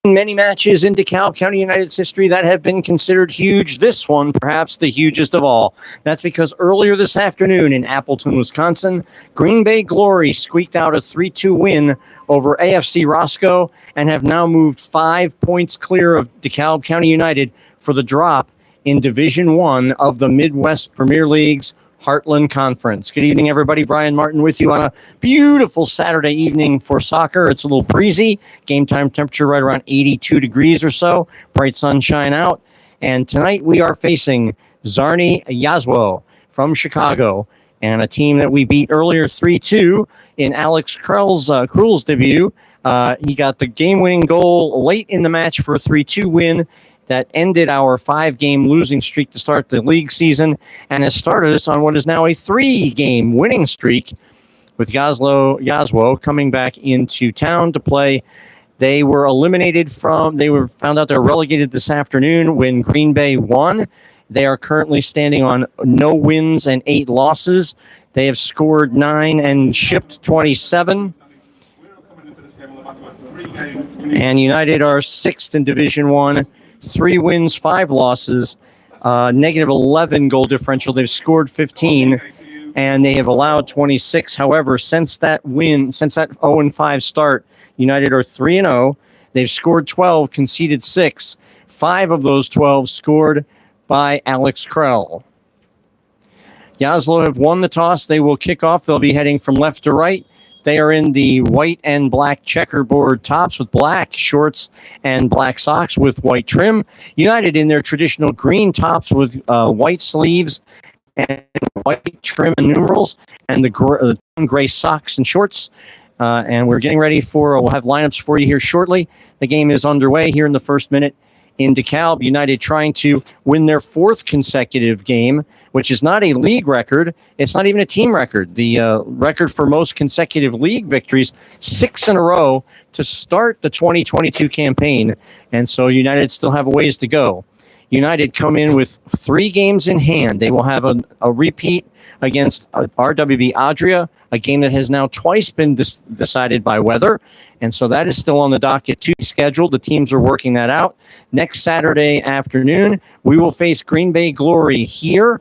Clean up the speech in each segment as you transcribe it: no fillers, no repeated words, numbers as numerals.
Many matches in DeKalb County United's history that have been considered huge. This one, perhaps the hugest of all. That's because earlier this afternoon in Appleton, Wisconsin, Green Bay Glory squeaked out a 3-2 win over AFC Roscoe and have now moved 5 points clear of DeKalb County United for the drop in Division I of the Midwest Premier League's Heartland Conference. Good evening, everybody. Brian Martin with you on a beautiful Saturday evening for soccer. It's a little breezy. Game time temperature right around 82 degrees or so. Bright sunshine out. And tonight we are facing Czarni Jaslo from Chicago, and a team that we beat earlier 3-2 in Alex Krul's debut. He got the game-winning goal late in the match for a 3-2 win that ended our 5-game losing streak to start the league season and has started us on what is now a 3-game winning streak, with Jaslo coming back into town to play. They were found out they're relegated this afternoon when Green Bay won. They are currently standing on no wins and 8 losses. They have scored 9 and shipped 27. And United are 6th in Division I. 3 wins, 5 losses, negative 11 goal differential. They've scored 15, and they have allowed 26. However, since that 0-5 start, United are 3-0. They've scored 12, conceded 6. 5 of those 12 scored by Alex Krell. Jaslo have won the toss. They will kick off. They'll be heading from left to right. They are in the white and black checkerboard tops with black shorts and black socks with white trim. United in their traditional green tops with white sleeves and white trim and numerals, and the gray socks and shorts. And we're getting ready we'll have lineups for you here shortly. The game is underway here in the first minute in DeKalb. United trying to win their 4th consecutive game, which is not a league record. It's not even a team record. The record for most consecutive league victories, 6 in a row to start the 2022 campaign. And so United still have a ways to go. United come in with 3 games in hand. They will have a repeat against RWB Adria, a game that has now twice been decided by weather. And so that is still on the docket to be scheduled. The teams are working that out. Next Saturday afternoon, we will face Green Bay Glory here.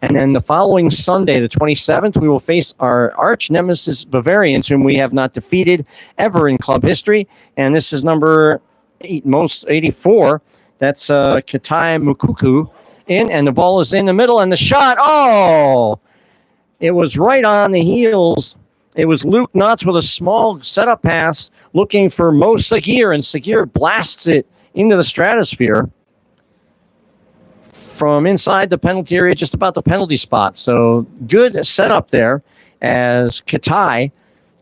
And then the following Sunday, the 27th, we will face our arch nemesis Bavarians, whom we have not defeated ever in club history. And this is number 84. That's Katai Mukuku in, and the ball is in the middle, and the shot, it was right on the heels. It was Luke Knotts with a small setup pass looking for Mo Sagir, and Sagir blasts it into the stratosphere from inside the penalty area, just about the penalty spot. So good setup there as Katai,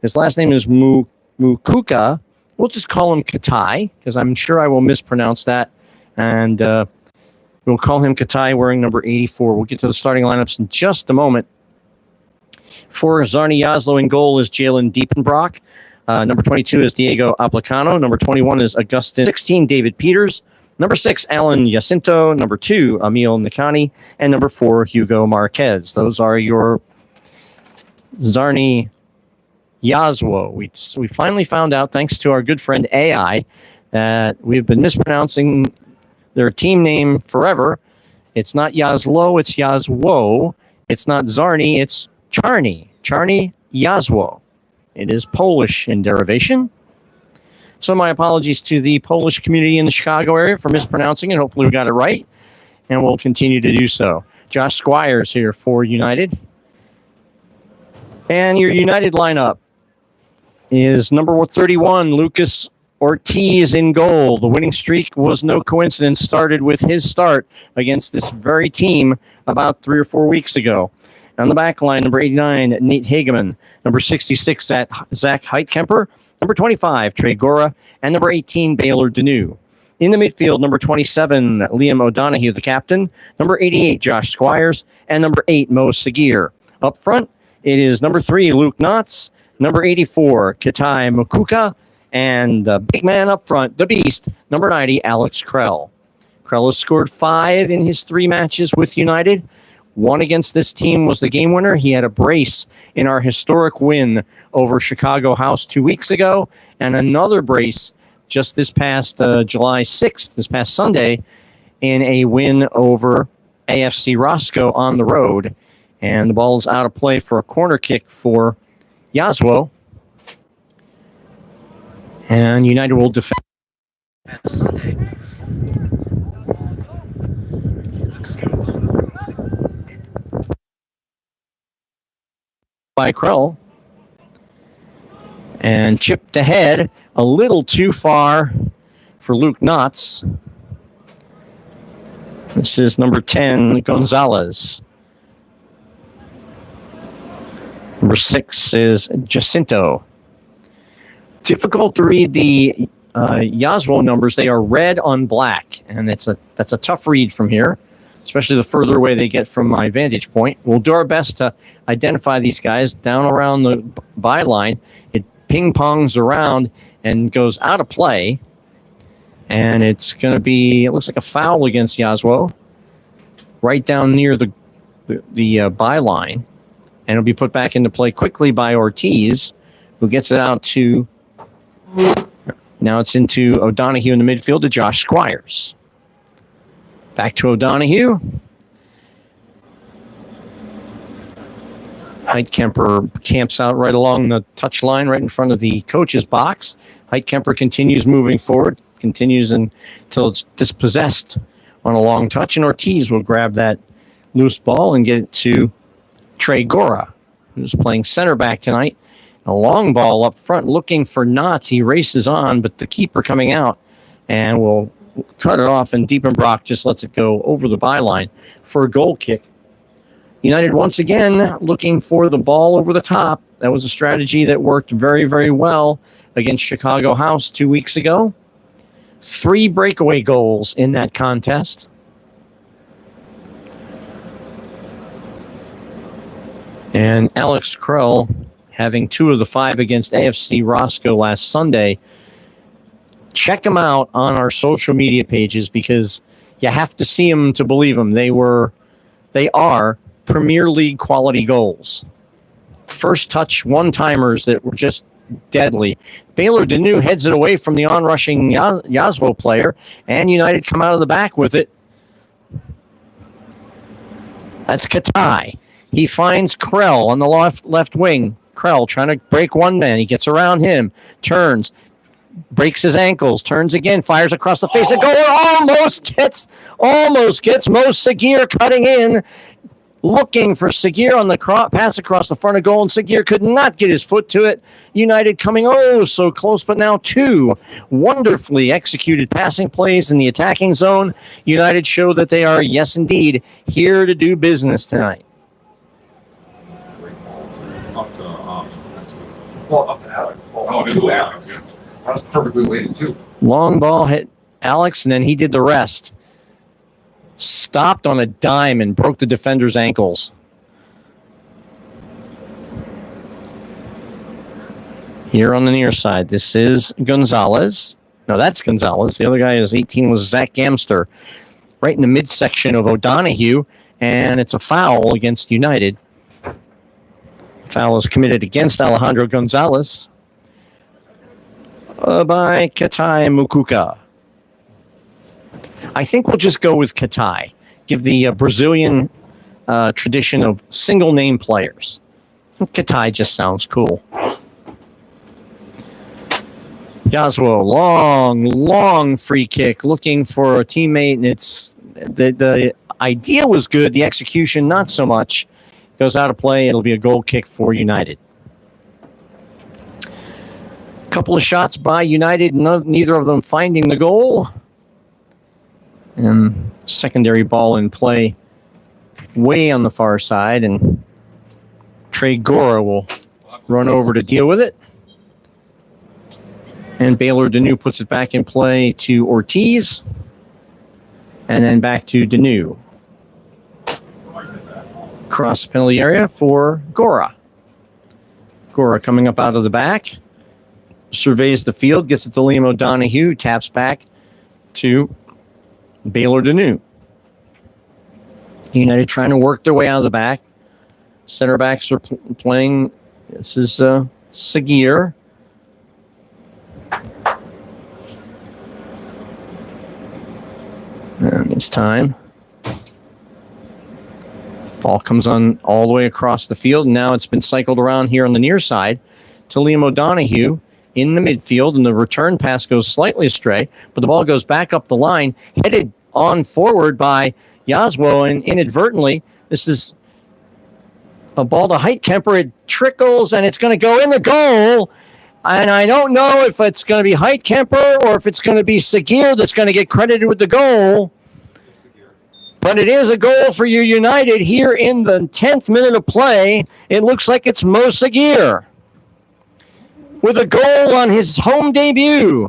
his last name is Mukuka. We'll just call him Katai because I'm sure I will mispronounce that. And we'll call him Katai, wearing number 84. We'll get to the starting lineups in just a moment. For Czarni Jaslo in goal is Jalen Diepenbrock. Number 22 is Diego Aplicano. Number 21 is Augustin. 16, David Peters. Number 6, Alan Jacinto. Number 2, Emil Nikani. And number 4, Hugo Marquez. Those are your Czarni Jaslo. We finally found out, thanks to our good friend AI, that we've been mispronouncing their team name forever. It's not Jaslo, it's Jasło. It's not Czarni, it's Czarni. Czarni Jaslo. It is Polish in derivation. So my apologies to the Polish community in the Chicago area for mispronouncing it. Hopefully we got it right, and we'll continue to do so. Josh Squires here for United. And your United lineup is number 31, Lucas Ortiz in goal. The winning streak was no coincidence, started with his start against this very team about 3 or 4 weeks ago. On the back line, number 89, Nate Hageman. Number 66, Zach Heitkemper. Number 25, Trey Gora. And number 18, Baylor Deneau. In the midfield, number 27, Liam O'Donoghue, the captain. Number 88, Josh Squires. And number 8, Mo Sagir. Up front, it is number 3, Luke Knotts. Number 84, Katai Mukuka. And the big man up front, the beast, number 90, Alex Krell. Krell has scored 5 in his 3 matches with United. 1 against this team was the game winner. He had a brace in our historic win over Chicago House 2 weeks ago, and another brace just this past July 6th, this past Sunday, in a win over AFC Roscoe on the road. And the ball's out of play for a corner kick for Jaslo. And United will defend Sunday. By Krell. And chipped ahead a little too far for Luke Knotts. This is number 10, Gonzalez. Number 6 is Jacinto. Difficult to read the Jaslo numbers. They are red on black, and that's a tough read from here, especially the further away they get from my vantage point. We'll do our best to identify these guys down around the byline. It ping-pongs around and goes out of play, and it's going to be, it looks like a foul against Jaslo, right down near the byline, and it'll be put back into play quickly by Ortiz, who gets it out to, now it's into O'Donoghue in the midfield to Josh Squires. Back to O'Donoghue. Heitkemper camps out right along the touch line, right in front of the coach's box. Heitkemper continues moving forward, continues until it's dispossessed on a long touch, and Ortiz will grab that loose ball and get it to Trey Gora, who's playing center back tonight. A long ball up front looking for Knotts. He races on, but the keeper coming out and will cut it off, and Diepenbrock just lets it go over the byline for a goal kick. United once again looking for the ball over the top. That was a strategy that worked very, very well against Chicago House 2 weeks ago. 3 breakaway goals in that contest. And Alex Krell having 2 of the 5 against AFC Roscoe last Sunday. Check them out on our social media pages because you have to see them to believe them. They are Premier League quality goals. First touch one-timers that were just deadly. Baylor Deneau heads it away from the on-rushing Jaslo player, and United come out of the back with it. That's Katai. He finds Krell on the left wing. Krell trying to break one man. He gets around him, turns, breaks his ankles, turns again, fires across the face of goal, almost gets Mo Sagir cutting in, looking for Sagir on the pass across the front of goal, and Sagir could not get his foot to it. United coming so close, but now 2 wonderfully executed passing plays in the attacking zone. United show that they are, yes indeed, here to do business tonight. Up to Alex. To Alex. Yeah. That was perfectly weighted, too. Long ball hit Alex, and then he did the rest. Stopped on a dime and broke the defender's ankles. Here on the near side, this is Gonzalez. No, that's Gonzalez. The other guy is 18, was Zach Gamster. Right in the midsection of O'Donoghue, and it's a foul against United. Foul is committed against Alejandro Gonzalez by Katai Mukuka. I think we'll just go with Katai. Give the Brazilian tradition of single name players. Katai just sounds cool. Jaslo, long free kick, looking for a teammate, and it's the idea was good, the execution not so much. Goes out of play. It'll be a goal kick for United. Couple of shots by United, neither of them finding the goal. And secondary ball in play way on the far side, and Trey Gora will run over to deal with it. And Baylor Deneau puts it back in play to Ortiz, and then back to Deneau. Cross penalty area for Gora. Gora coming up out of the back, surveys the field, gets it to Liam O'Donoghue, taps back to Baylor Deneau. United trying to work their way out of the back. Center backs are playing. This is Sagir. And this time, ball comes on all the way across the field. And now it's been cycled around here on the near side to Liam O'Donoghue in the midfield. And the return pass goes slightly astray, but the ball goes back up the line, headed on forward by Jaslo. And inadvertently, this is a ball to Heitkemper. It trickles, and it's going to go in the goal. And I don't know if it's going to be Heitkemper or if it's going to be Sagir that's going to get credited with the goal. But it is a goal for you United here in the 10th minute of play. It looks like it's Mo Sagir with a goal on his home debut.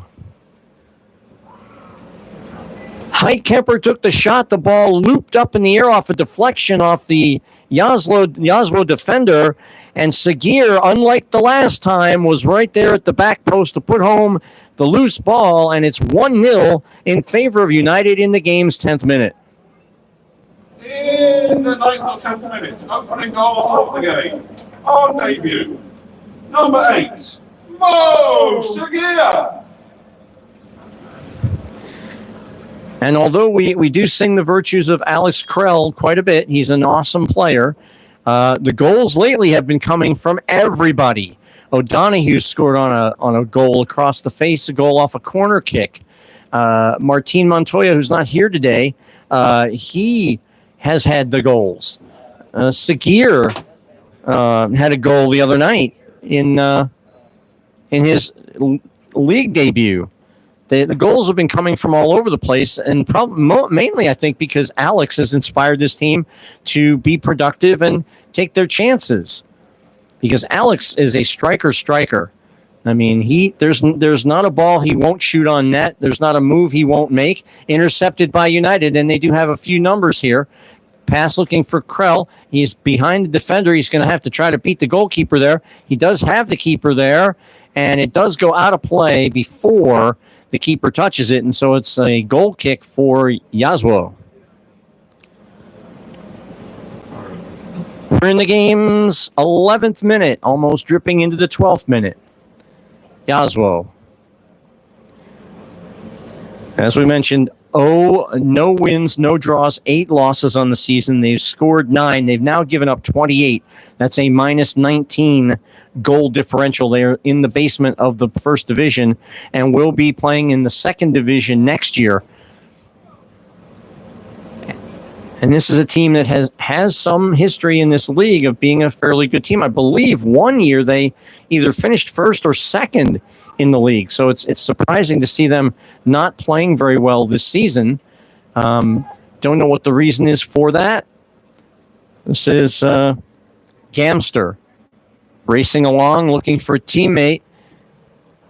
Heitkemper took the shot. The ball looped up in the air off a deflection off the Jaslo defender. And Sagir, unlike the last time, was right there at the back post to put home the loose ball. And it's 1-0 in favor of United in the game's 10th minute. In the 9th or 10th minute, opening goal of the game. On debut, number 8, Mo Sagir. And although we do sing the virtues of Alex Krell quite a bit, he's an awesome player. The goals lately have been coming from everybody. O'Donoghue scored on a goal across the face, a goal off a corner kick. Martin Montoya, who's not here today, he has had the goals. Sagir had a goal the other night in his league debut. The goals have been coming from all over the place, and mainly, I think, because Alex has inspired this team to be productive and take their chances. Because Alex is a striker. I mean, there's not a ball he won't shoot on net. There's not a move he won't make. Intercepted by United, and they do have a few numbers here. Pass looking for Krell. He's behind the defender. He's going to have to try to beat the goalkeeper there. He does have the keeper there, and it does go out of play before the keeper touches it, and so it's a goal kick for Jaslo. We're in the game's 11th minute, almost dripping into the 12th minute. Jaslo. As we mentioned, no wins, no draws, 8 losses on the season. They've scored 9. They've now given up 28. That's a minus 19 goal differential. They're in the basement of the first division and will be playing in the second division next year. And this is a team that has some history in this league of being a fairly good team. I believe one year they either finished first or second in the league. So it's surprising to see them not playing very well this season. Don't know what the reason is for that. This is Gamster racing along, looking for a teammate.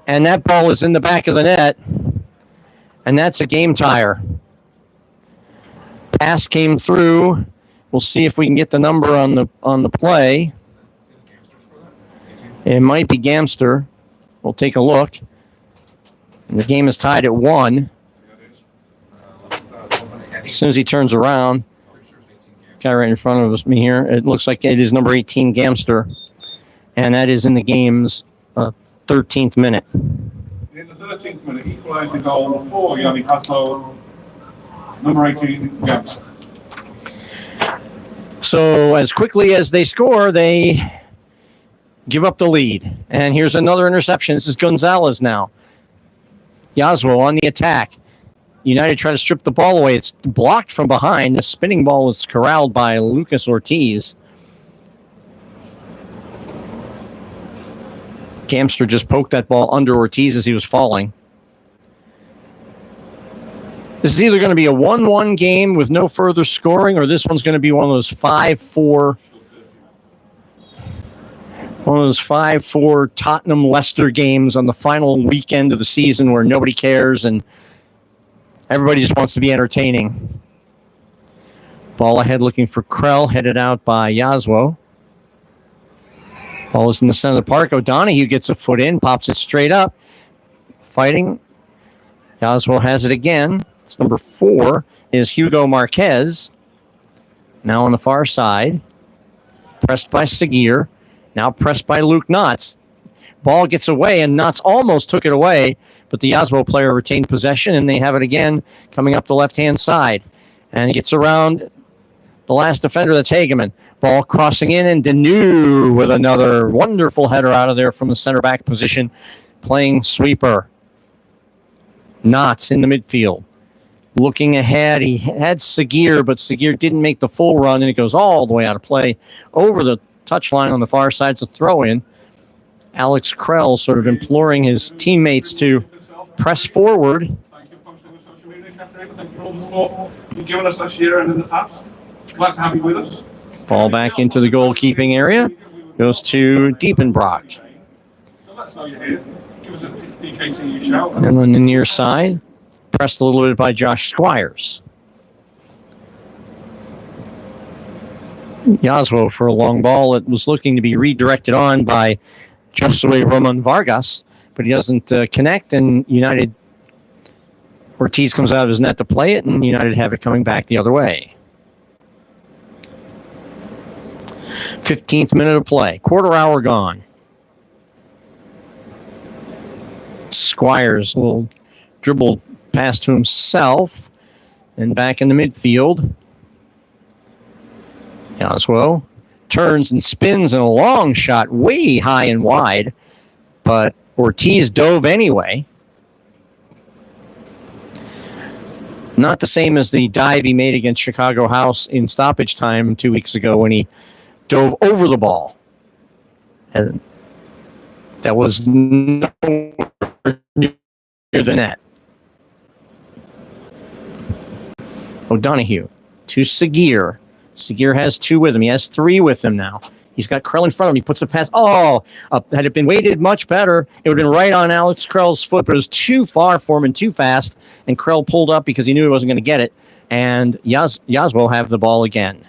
And that ball is in the back of the net. And that's a game tire. Pass came through. We'll see if we can get the number on the play. It might be Gamster. We'll take a look. And the game is tied at 1. As soon as he turns around, guy right in front of me here, it looks like it is number 18, Gamster. And that is in the game's 13th minute. In the 13th minute, equalising goal for Yanni Hato, number 18, Gamster. So as quickly as they score, they give up the lead. And here's another interception. This is Gonzalez now. Jaslo on the attack. United try to strip the ball away. It's blocked from behind. The spinning ball is corralled by Lucas Ortiz. Gamster just poked that ball under Ortiz as he was falling. This is either going to be a 1-1 game with no further scoring, or this one's going to be one of those 5-4 Tottenham-Leicester games on the final weekend of the season where nobody cares and everybody just wants to be entertaining. Ball ahead looking for Krell, headed out by Jaslo. Ball is in the center of the park. O'Donoghue gets a foot in, pops it straight up. Fighting. Jaslo has it again. It's number 4 is Hugo Marquez. Now on the far side. Pressed by Sagir. Now pressed by Luke Knotts. Ball gets away, and Knotts almost took it away, but the Jaslo player retained possession, and they have it again coming up the left-hand side. And it gets around the last defender, that's Hageman. Ball crossing in, and Danu with another wonderful header out of there from the center back position, playing sweeper. Knotts in the midfield. Looking ahead, he had Sagir, but Sagir didn't make the full run, and it goes all the way out of play over the touchline on the far side. It's a throw-in. Alex Krell sort of imploring his teammates to press forward. Thank you for posting on social media, Catherine. Thank you for all the support you've given us this year and in the past. Glad to have you with us. Ball back into the goalkeeping area. Goes to Diepenbrock. So let us know you're here. Give us a DKCU shout. And on the near side, pressed a little bit by Josh Squires. Jaslo for a long ball. It was looking to be redirected on by Josue Roman Vargas, but he doesn't connect, and United, Ortiz comes out of his net to play it, and United have it coming back the other way. 15th minute of play. Quarter hour gone. Squires will dribble pass to himself, and back in the midfield. Jaslo turns and spins in a long shot way high and wide, but Ortiz dove anyway. Not the same as the dive he made against Chicago House in stoppage time 2 weeks ago when he dove over the ball. And that was nowhere near the net. O'Donoghue to Sagir. Sagir has two with him. He has three with him now. He's got Krell in front of him. He puts a pass. Had it been weighted much better, it would have been right on Alex Krell's foot, but it was too far for him and too fast, and Krell pulled up because he knew he wasn't going to get it, and Jaslo have the ball again.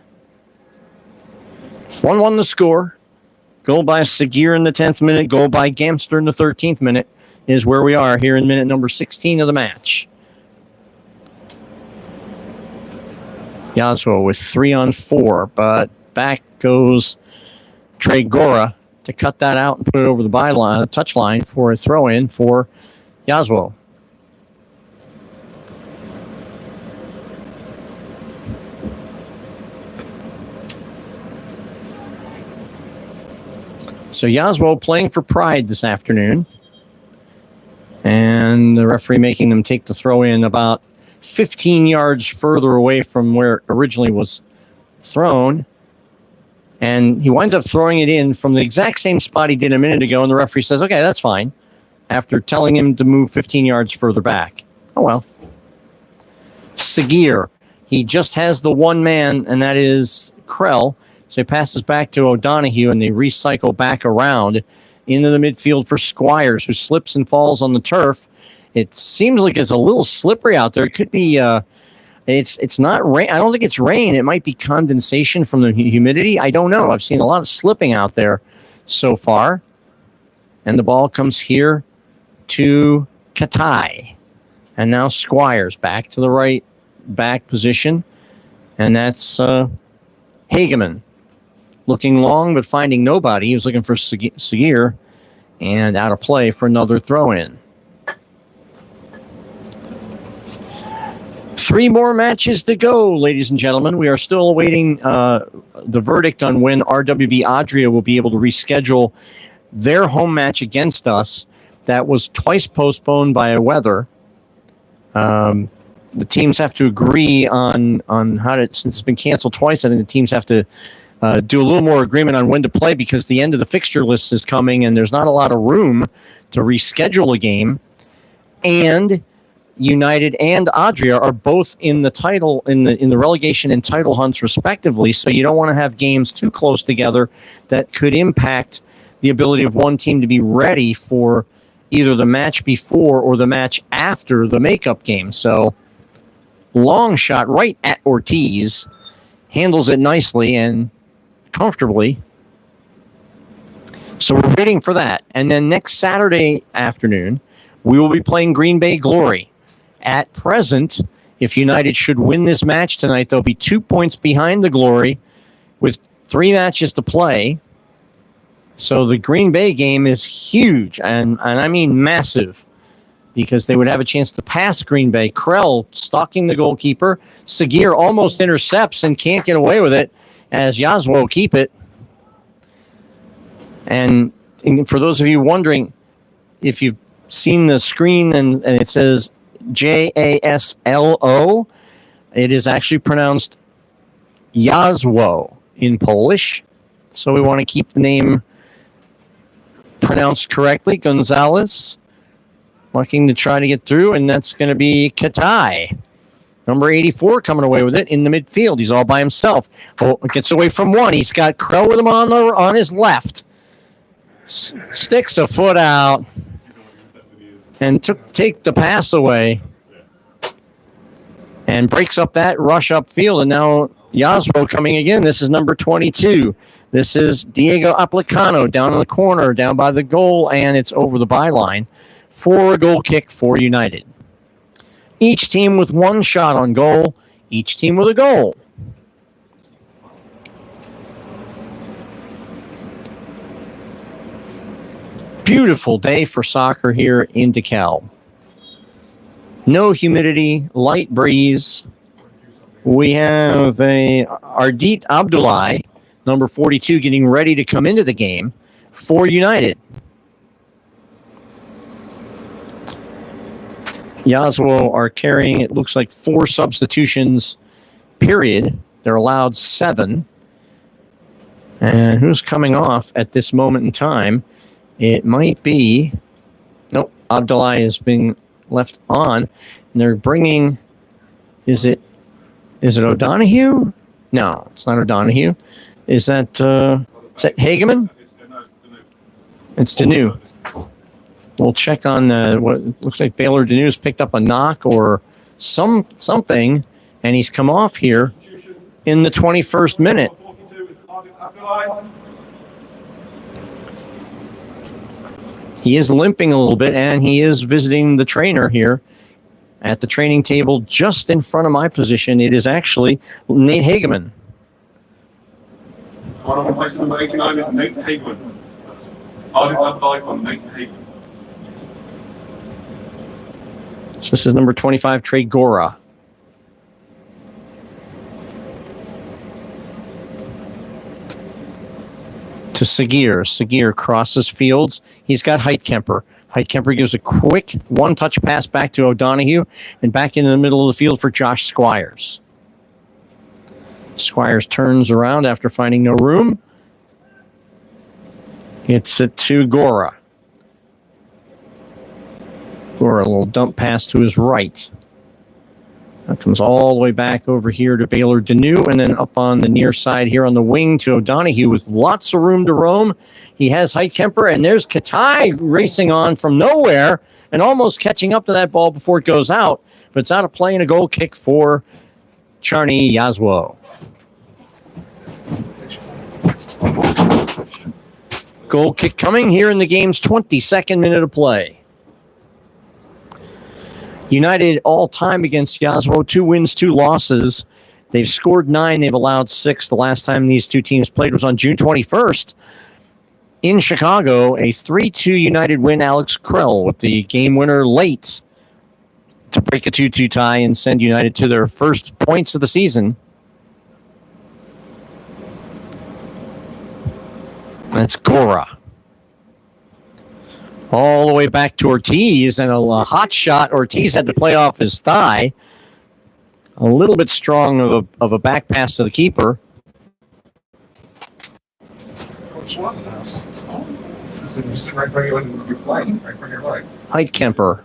1-1 the score. Goal by Sagir in the 10th minute, goal by Gamster in the 13th minute is where we are here in minute number 16 of the match. Jaslo with 3-on-4, but back goes Trey Gora to cut that out and put it over the byline, touchline for a throw-in for Jaslo. So Jaslo playing for pride this afternoon, and the referee making them take the throw-in about 15 yards further away from where it originally was thrown. And he winds up throwing it in from the exact same spot he did a minute ago, and the referee says, okay, that's fine, after telling him to move 15 yards further back. Oh, well. Sagir, he just has the one man, and that is Krell. So he passes back to O'Donoghue, and they recycle back around into the midfield for Squires, who slips and falls on the turf. It seems like it's a little slippery out there. It could be... It's not rain. I don't think it's rain. It might be condensation from the humidity. I don't know. I've seen a lot of slipping out there so far. And the ball comes here to Katai. And now Squires back to the right back position. And that's Hageman. Looking long but finding nobody. He was looking for Sagir. And out of play for another throw-in. 3 more matches to go, ladies and gentlemen. We are still awaiting the verdict on when RWB Adria will be able to reschedule their home match against us. That was twice postponed by weather. The teams have to agree on how to, since it's been canceled twice, I think the teams have to do a little more agreement on when to play because the end of the fixture list is coming and there's not a lot of room to reschedule a game. And United and Adria are both in the title in the relegation and title hunts respectively, so you don't want to have games too close together that could impact the ability of one team to be ready for either the match before or the match after the makeup game. So long shot right at Ortiz, handles it nicely and comfortably. So we're waiting for that. And then next Saturday afternoon, we will be playing Green Bay Glory. At present, if United should win this match tonight, they'll be 2 points behind the Glory with 3 matches to play. So the Green Bay game is huge, and I mean massive, because they would have a chance to pass Green Bay. Krell stalking the goalkeeper. Sagir almost intercepts and can't get away with it as Jaslo keep it. And for those of you wondering, if you've seen the screen and it says Jaslo, it is actually pronounced Jasło in Polish. So we want to keep the name pronounced correctly. Gonzalez looking to try to get through, and that's going to be Katai. Number 84 coming away with it in the midfield. He's all by himself. Oh, gets away from one. He's got Krell with him on his left. Sticks a foot out and take the pass away and breaks up that rush upfield. And now Jaslo coming again. This is number 22. This is Diego Aplicano down in the corner, down by the goal, and it's over the byline for a goal kick for United. Each team with one shot on goal, each team with a goal. Beautiful day for soccer here in DeKalb. No humidity, light breeze. We have Ardit Abdullahi, number 42, getting ready to come into the game for United. Jaslo are carrying, it looks like, 4 substitutions, period. They're allowed 7. And who's coming off at this moment in time? It might be... Nope, Abdullahi is being left on. And they're bringing... Is it O'Donoghue? No, it's not O'Donoghue. Is that Hageman? It's Danu. We'll check on what looks like Baylor Danu's picked up a knock or something, and he's come off here in the 21st minute. He is limping a little bit, and he is visiting the trainer here at the training table just in front of my position. It is actually Nate Hageman. On place number 89, Nate Hageman. Ardit Abdullahi from Nate Hageman. So this is number 25, Trey Gora. To Sagir. Sagir crosses fields. He's got Heitkemper. Heitkemper gives a quick one-touch pass back to O'Donoghue and back into the middle of the field for Josh Squires. Squires turns around after finding no room. It's it to Gora. Gora, a little dump pass to his right. That comes all the way back over here to Baylor Danu, and then up on the near side here on the wing to O'Donoghue with lots of room to roam. He has Heitkemper, and there's Katai racing on from nowhere and almost catching up to that ball before it goes out. But it's out of play and a goal kick for Czarni Jaslo. Goal kick coming here in the game's 22nd minute of play. United all-time against Jaslo, 2 wins, 2 losses. They've scored 9. They've allowed 6. The last time these two teams played was on June 21st in Chicago. A 3-2 United win. Alex Krell with the game winner late to break a 2-2 tie and send United to their first points of the season. That's Gora. All the way back to Ortiz, and a hot shot. Ortiz had to play off his thigh. A little bit strong of a back pass to the keeper. Heitkemper.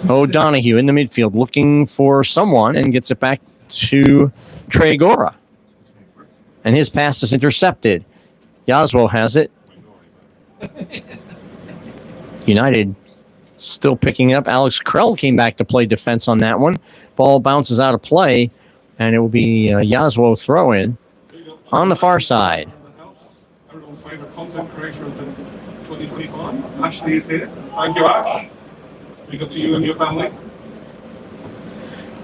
O'Donoghue in the midfield looking for someone and gets it back to Trey Gora. And his pass is intercepted. Jaslo has it. United still picking up. Alex Krell came back to play defense on that one. Ball bounces out of play, and it will be Jaslo throw-in on the far side. Everyone's favorite content creator of the 2025. Ashley is here. Thank you, Ash. Big up to you and your family.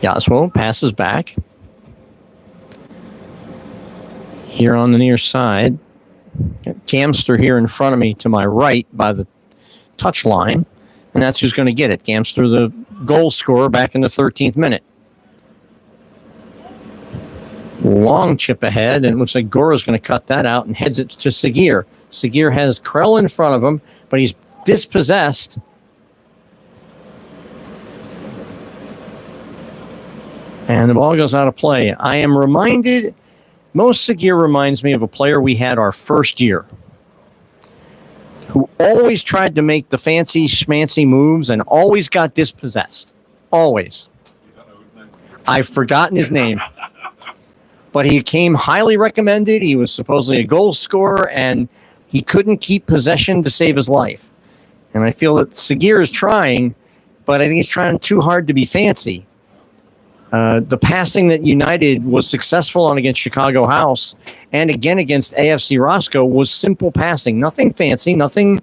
Jaslo passes back. Here on the near side Gamster here in front of me to my right by the touch line, and that's who's going to get it. Gamster, the goal scorer, back in the 13th minute. Long chip ahead, and it looks like Gora's going to cut that out and heads it to Sagir. Sagir has Krell in front of him, but he's dispossessed. And the ball goes out of play. I am reminded, most Sagir reminds me of a player we had our first year who always tried to make the fancy schmancy moves and always got dispossessed. Always. I've forgotten his name. But he came highly recommended. He was supposedly a goal scorer, and he couldn't keep possession to save his life. And I feel that Sagir is trying, but I think he's trying too hard to be fancy. The passing that United was successful on against Chicago House and again against AFC Roscoe was simple passing. Nothing fancy, nothing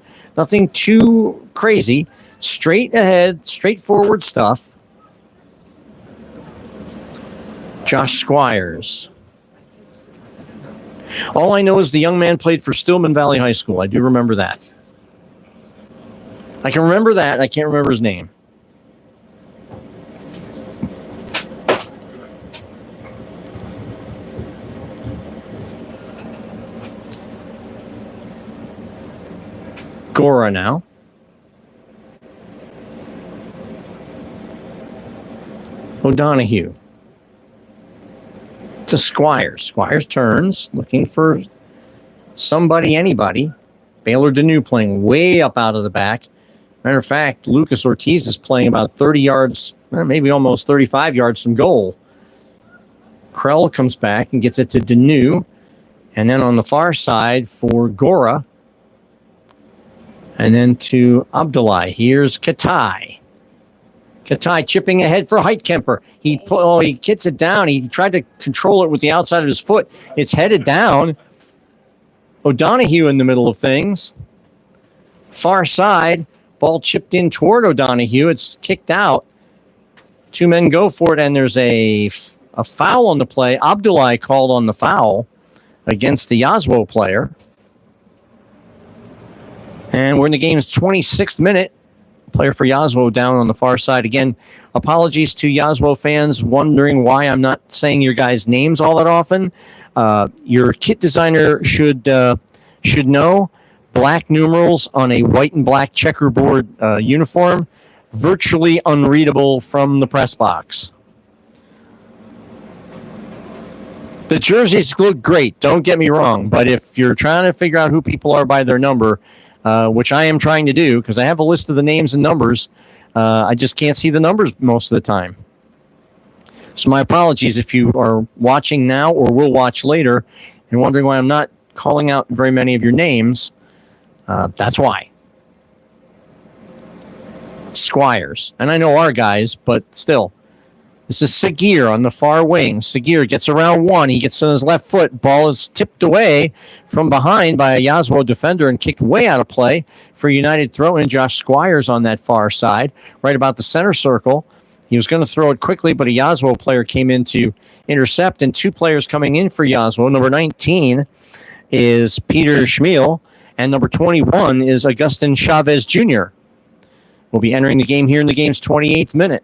too crazy. Straight ahead, straightforward stuff. Josh Squires. All I know is the young man played for Stillman Valley High School. I do remember that. I can remember that. I can't remember his name. Gora now. O'Donohue. To Squires. Squires turns, looking for somebody, anybody. Baylor Deneau playing way up out of the back. Matter of fact, Lucas Ortiz is playing about 30 yards, maybe almost 35 yards from goal. Krell comes back and gets it to Deneau. And then on the far side for Gora. And then to Abdullah. Here's Katai. Katai chipping ahead for Heitkemper. He kicks it down. He tried to control it with the outside of his foot. It's headed down. O'Donohue in the middle of things. Far side. Ball chipped in toward O'Donohue. It's kicked out. Two men go for it, and there's a foul on the play. Abdullah called on the foul against the Jaslo player. And we're in the game's 26th minute. Player for Jaslo down on the far side. Again, apologies to Jaslo fans wondering why I'm not saying your guys' names all that often. Your kit designer should know. Black numerals on a white and black checkerboard uniform. Virtually unreadable from the press box. The jerseys look great, don't get me wrong. But if you're trying to figure out who people are by their number, which I am trying to do because I have a list of the names and numbers. I just can't see the numbers most of the time. So my apologies if you are watching now or will watch later and wondering why I'm not calling out very many of your names. That's why. Squires. And I know our guys, but still. This is Sagir on the far wing. Sagir gets around one. He gets on his left foot. Ball is tipped away from behind by a Jaslo defender and kicked way out of play for United throw-in. Josh Squires on that far side, right about the center circle. He was going to throw it quickly, but a Jaslo player came in to intercept, and two players coming in for Jaslo. Number 19 is Peter Schmiel, and number 21 is Augustin Chavez Jr. Will be entering the game here in the game's 28th minute.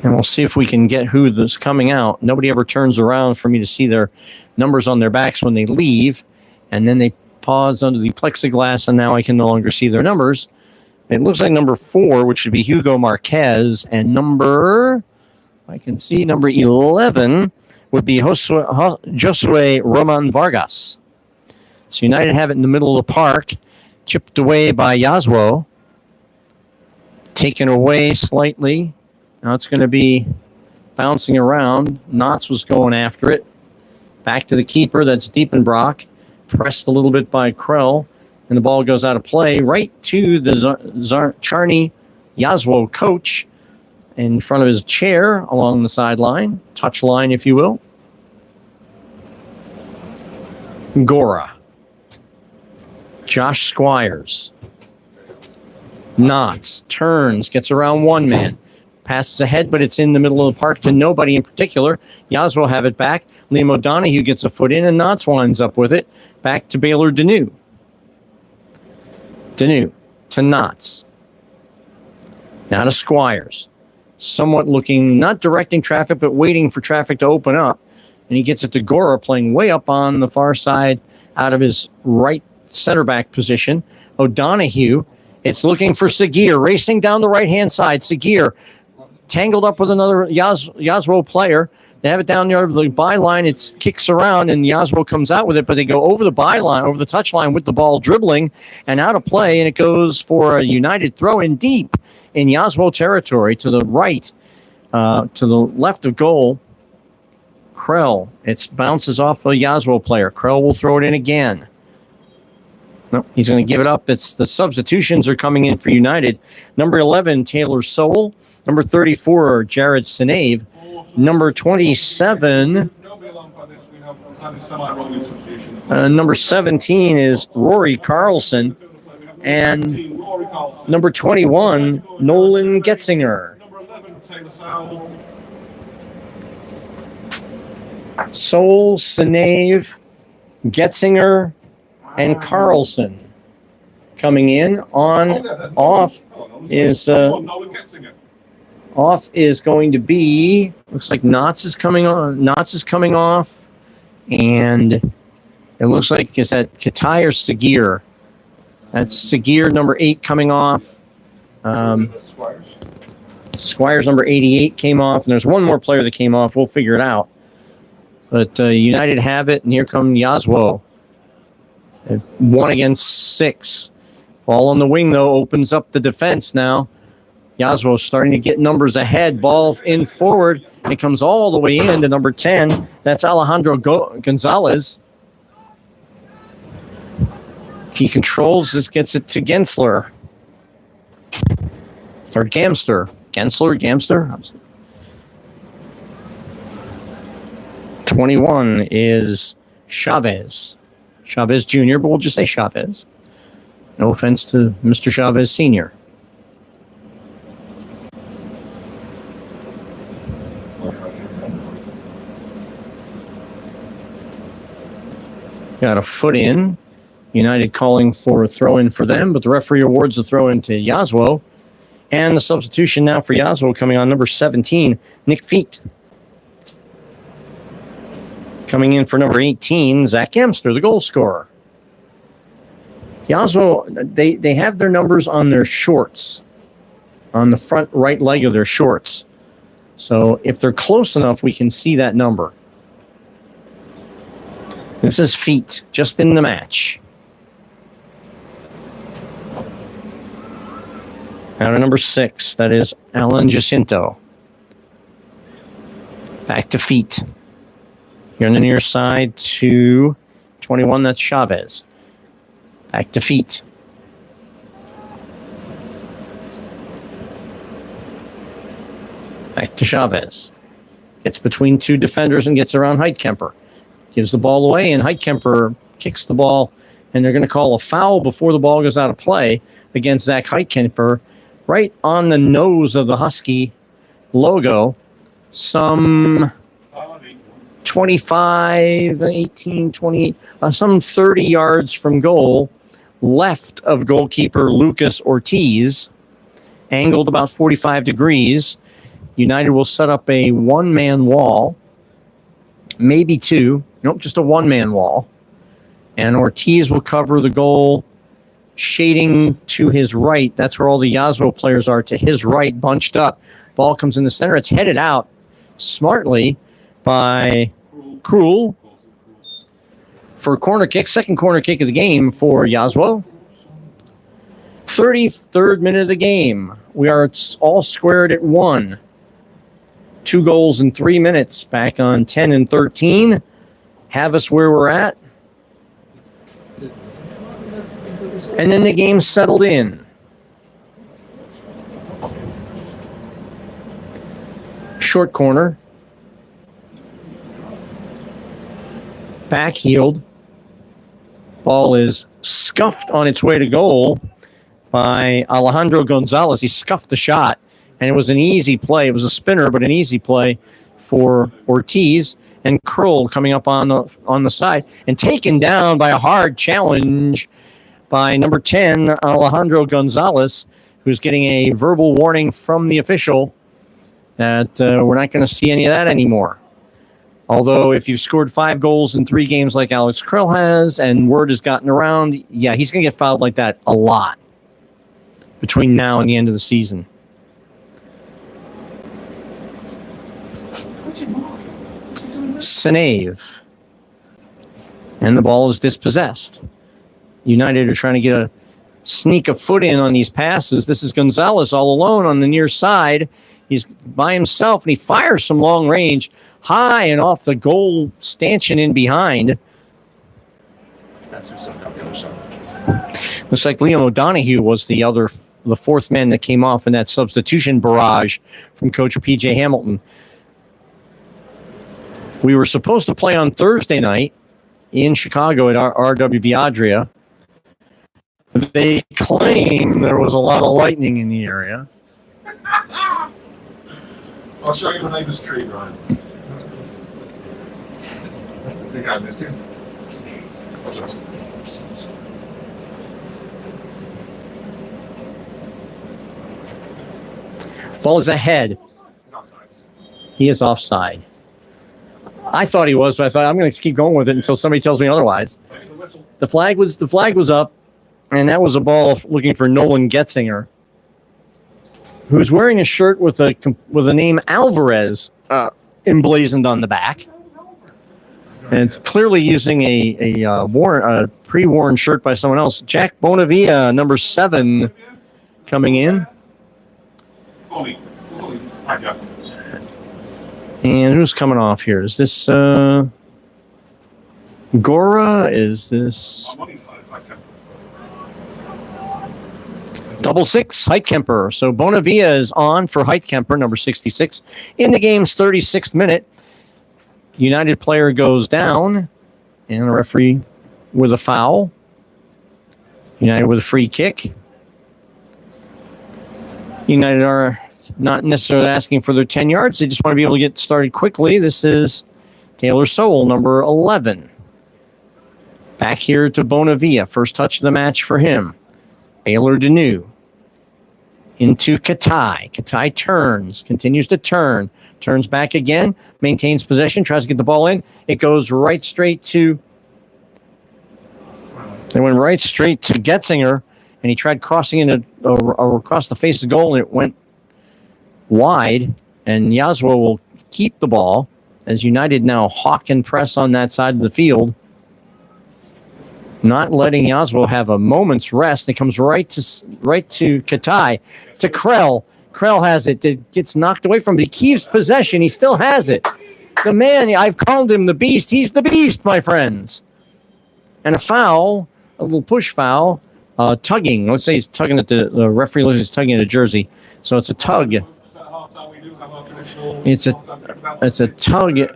And we'll see if we can get who is coming out. Nobody ever turns around for me to see their numbers on their backs when they leave. And then they pause under the plexiglass, and now I can no longer see their numbers. It looks like number 4, which would be Hugo Marquez. And I can see number 11 would be Josue Roman Vargas. So United have it in the middle of the park. Chipped away by Jaslo. Taken away slightly. Now it's going to be bouncing around. Knotts was going after it. Back to the keeper. That's Diepenbrock. Pressed a little bit by Krell. And the ball goes out of play right to the Czarni Jaslo coach in front of his chair along the sideline. Touch line, if you will. Gora. Josh Squires. Knotts. Turns. Gets around one man. Passes ahead, but it's in the middle of the park to nobody in particular. Jaslo have it back. Liam O'Donoghue gets a foot in, and Knotts winds up with it. Back to Baylor Deneau. Deneau to Knotts. Now to Squires. Somewhat looking, not directing traffic, but waiting for traffic to open up. And he gets it to Gora, playing way up on the far side out of his right center back position. O'Donoghue, it's looking for Sagir, racing down the right-hand side. Sagir tangled up with another Jaslo player. They have it down near the byline. It kicks around, and Jaslo comes out with it, but they go over the byline, over the touchline with the ball dribbling and out of play, and it goes for a United throw-in deep in Jaslo territory to the right, to the left of goal. Krell, it bounces off a Jaslo player. Krell will throw it in again. No, he's going to give it up. It's the substitutions are coming in for United. Number 11, Taylor Sowell. Number 34, Jared Sinave. Number 27, number 17 is Rory Carlson. And number 21, Nolan Getzinger. Sowell, Sinave, Getzinger, and Carlson coming in. Off is going to be, looks like Knotts is coming on. Knotts is coming off, and it looks like, is that Katai or Sagir? That's Sagir, number 8, coming off. Squires number 88 came off, and there's one more player that came off. We'll figure it out. But United have it, and here come Jaslo. 1 against 6. Ball on the wing, though, opens up the defense now. Jaslo starting to get numbers ahead. Ball in forward. It comes all the way in to number 10. That's Alejandro Gonzalez. He controls this, gets it to Gensler. Or Gamster. Gamster? 21 is Chavez. Chavez Jr., but we'll just say Chavez. No offense to Mr. Chavez Sr. Got a foot in. United calling for a throw-in for them, but the referee awards the throw-in to Jaslo. And the substitution now for Jaslo coming on number 17, Nick Feet. Coming in for number 18, Zach Gemster, the goal scorer. Jaslo, they have their numbers on their shorts, on the front right leg of their shorts. So if they're close enough, we can see that number. This is Feet, just in the match. Now to number 6, that is Alan Jacinto. Back to Feet. Here on the near side to 21, that's Chavez. Back to Feet. Back to Chavez. Gets between 2 defenders and gets around Heitkemper. Gives the ball away, and Heitkemper kicks the ball, and they're going to call a foul before the ball goes out of play against Zach Heitkemper, right on the nose of the Husky logo. Some 25, 18, 28, some 30 yards from goal, left of goalkeeper Lucas Ortiz, angled about 45 degrees. United will set up a one-man wall, maybe 2. Nope, just a one-man wall. And Ortiz will cover the goal, shading to his right. That's where all the Jaslo players are, to his right, bunched up. Ball comes in the center. It's headed out smartly by Krul for a corner kick. Second corner kick of the game for Jaslo. 33rd minute of the game. We are all squared at 1. 2 goals in 3 minutes. Back on 10 and 13. Have us where we're at. And then the game settled in. Short corner. Backheeled. Ball is scuffed on its way to goal by Alejandro Gonzalez. He scuffed the shot. And it was an easy play. It was a spinner, but an easy play for Ortiz. And Krull coming up on the side and taken down by a hard challenge by number 10, Alejandro Gonzalez, who's getting a verbal warning from the official that we're not going to see any of that anymore. Although if you've scored 5 goals in 3 games like Alex Krull has and word has gotten around, yeah, he's going to get fouled like that a lot between now and the end of the season. Save. And the ball is dispossessed. United are trying to get a sneak a foot in on these passes. This is Gonzalez all alone on the near side. He's by himself, and he fires some long range, high and off the goal stanchion in behind. That's who's on the other side. Looks like Liam O'Donoghue was the 4th man that came off in that substitution barrage from Coach P.J. Hamilton. We were supposed to play on Thursday night in Chicago at RWB Adria. They claim there was a lot of lightning in the area. I'll show you the neighbor's tree, Ryan. I think I miss him. Ball is ahead. He's offside. He is offside. I thought he was, but I thought I'm going to keep going with it until somebody tells me otherwise. The flag was up, and that was a ball looking for Nolan Getzinger, who's wearing a shirt with a name Alvarez emblazoned on the back, and it's clearly using a pre-worn shirt by someone else. Jack Bonavia, number 7, coming in. And who's coming off here? Is this Gora? Is this double 6, Heitkemper? So Bonavia is on for Heitkemper, number 66. In the game's 36th minute, United player goes down, and the referee with a foul. United with a free kick. United are not necessarily asking for their 10 yards. They just want to be able to get started quickly. This is Taylor Sowell, number 11. Back here to Bonavia. First touch of the match for him. Baylor Deneau. Into Katai. Katai turns. Continues to turn. Turns back again. Maintains possession. Tries to get the ball in. It goes right straight to... They went right straight to Getzinger, and he tried crossing it across the face of the goal, and it went wide, and Jaslo will keep the ball as United now hawk and press on that side of the field, not letting Jaslo have a moment's rest. It comes right to Katai, to Krell. Krell has it. It gets knocked away from him. He keeps possession. He still has it. The man, I've called him the beast. He's the beast, my friends. And a foul, a little push foul, tugging. Let's say he's tugging at the referee looks, he's tugging at a jersey. So it's a tug. It's a tug, and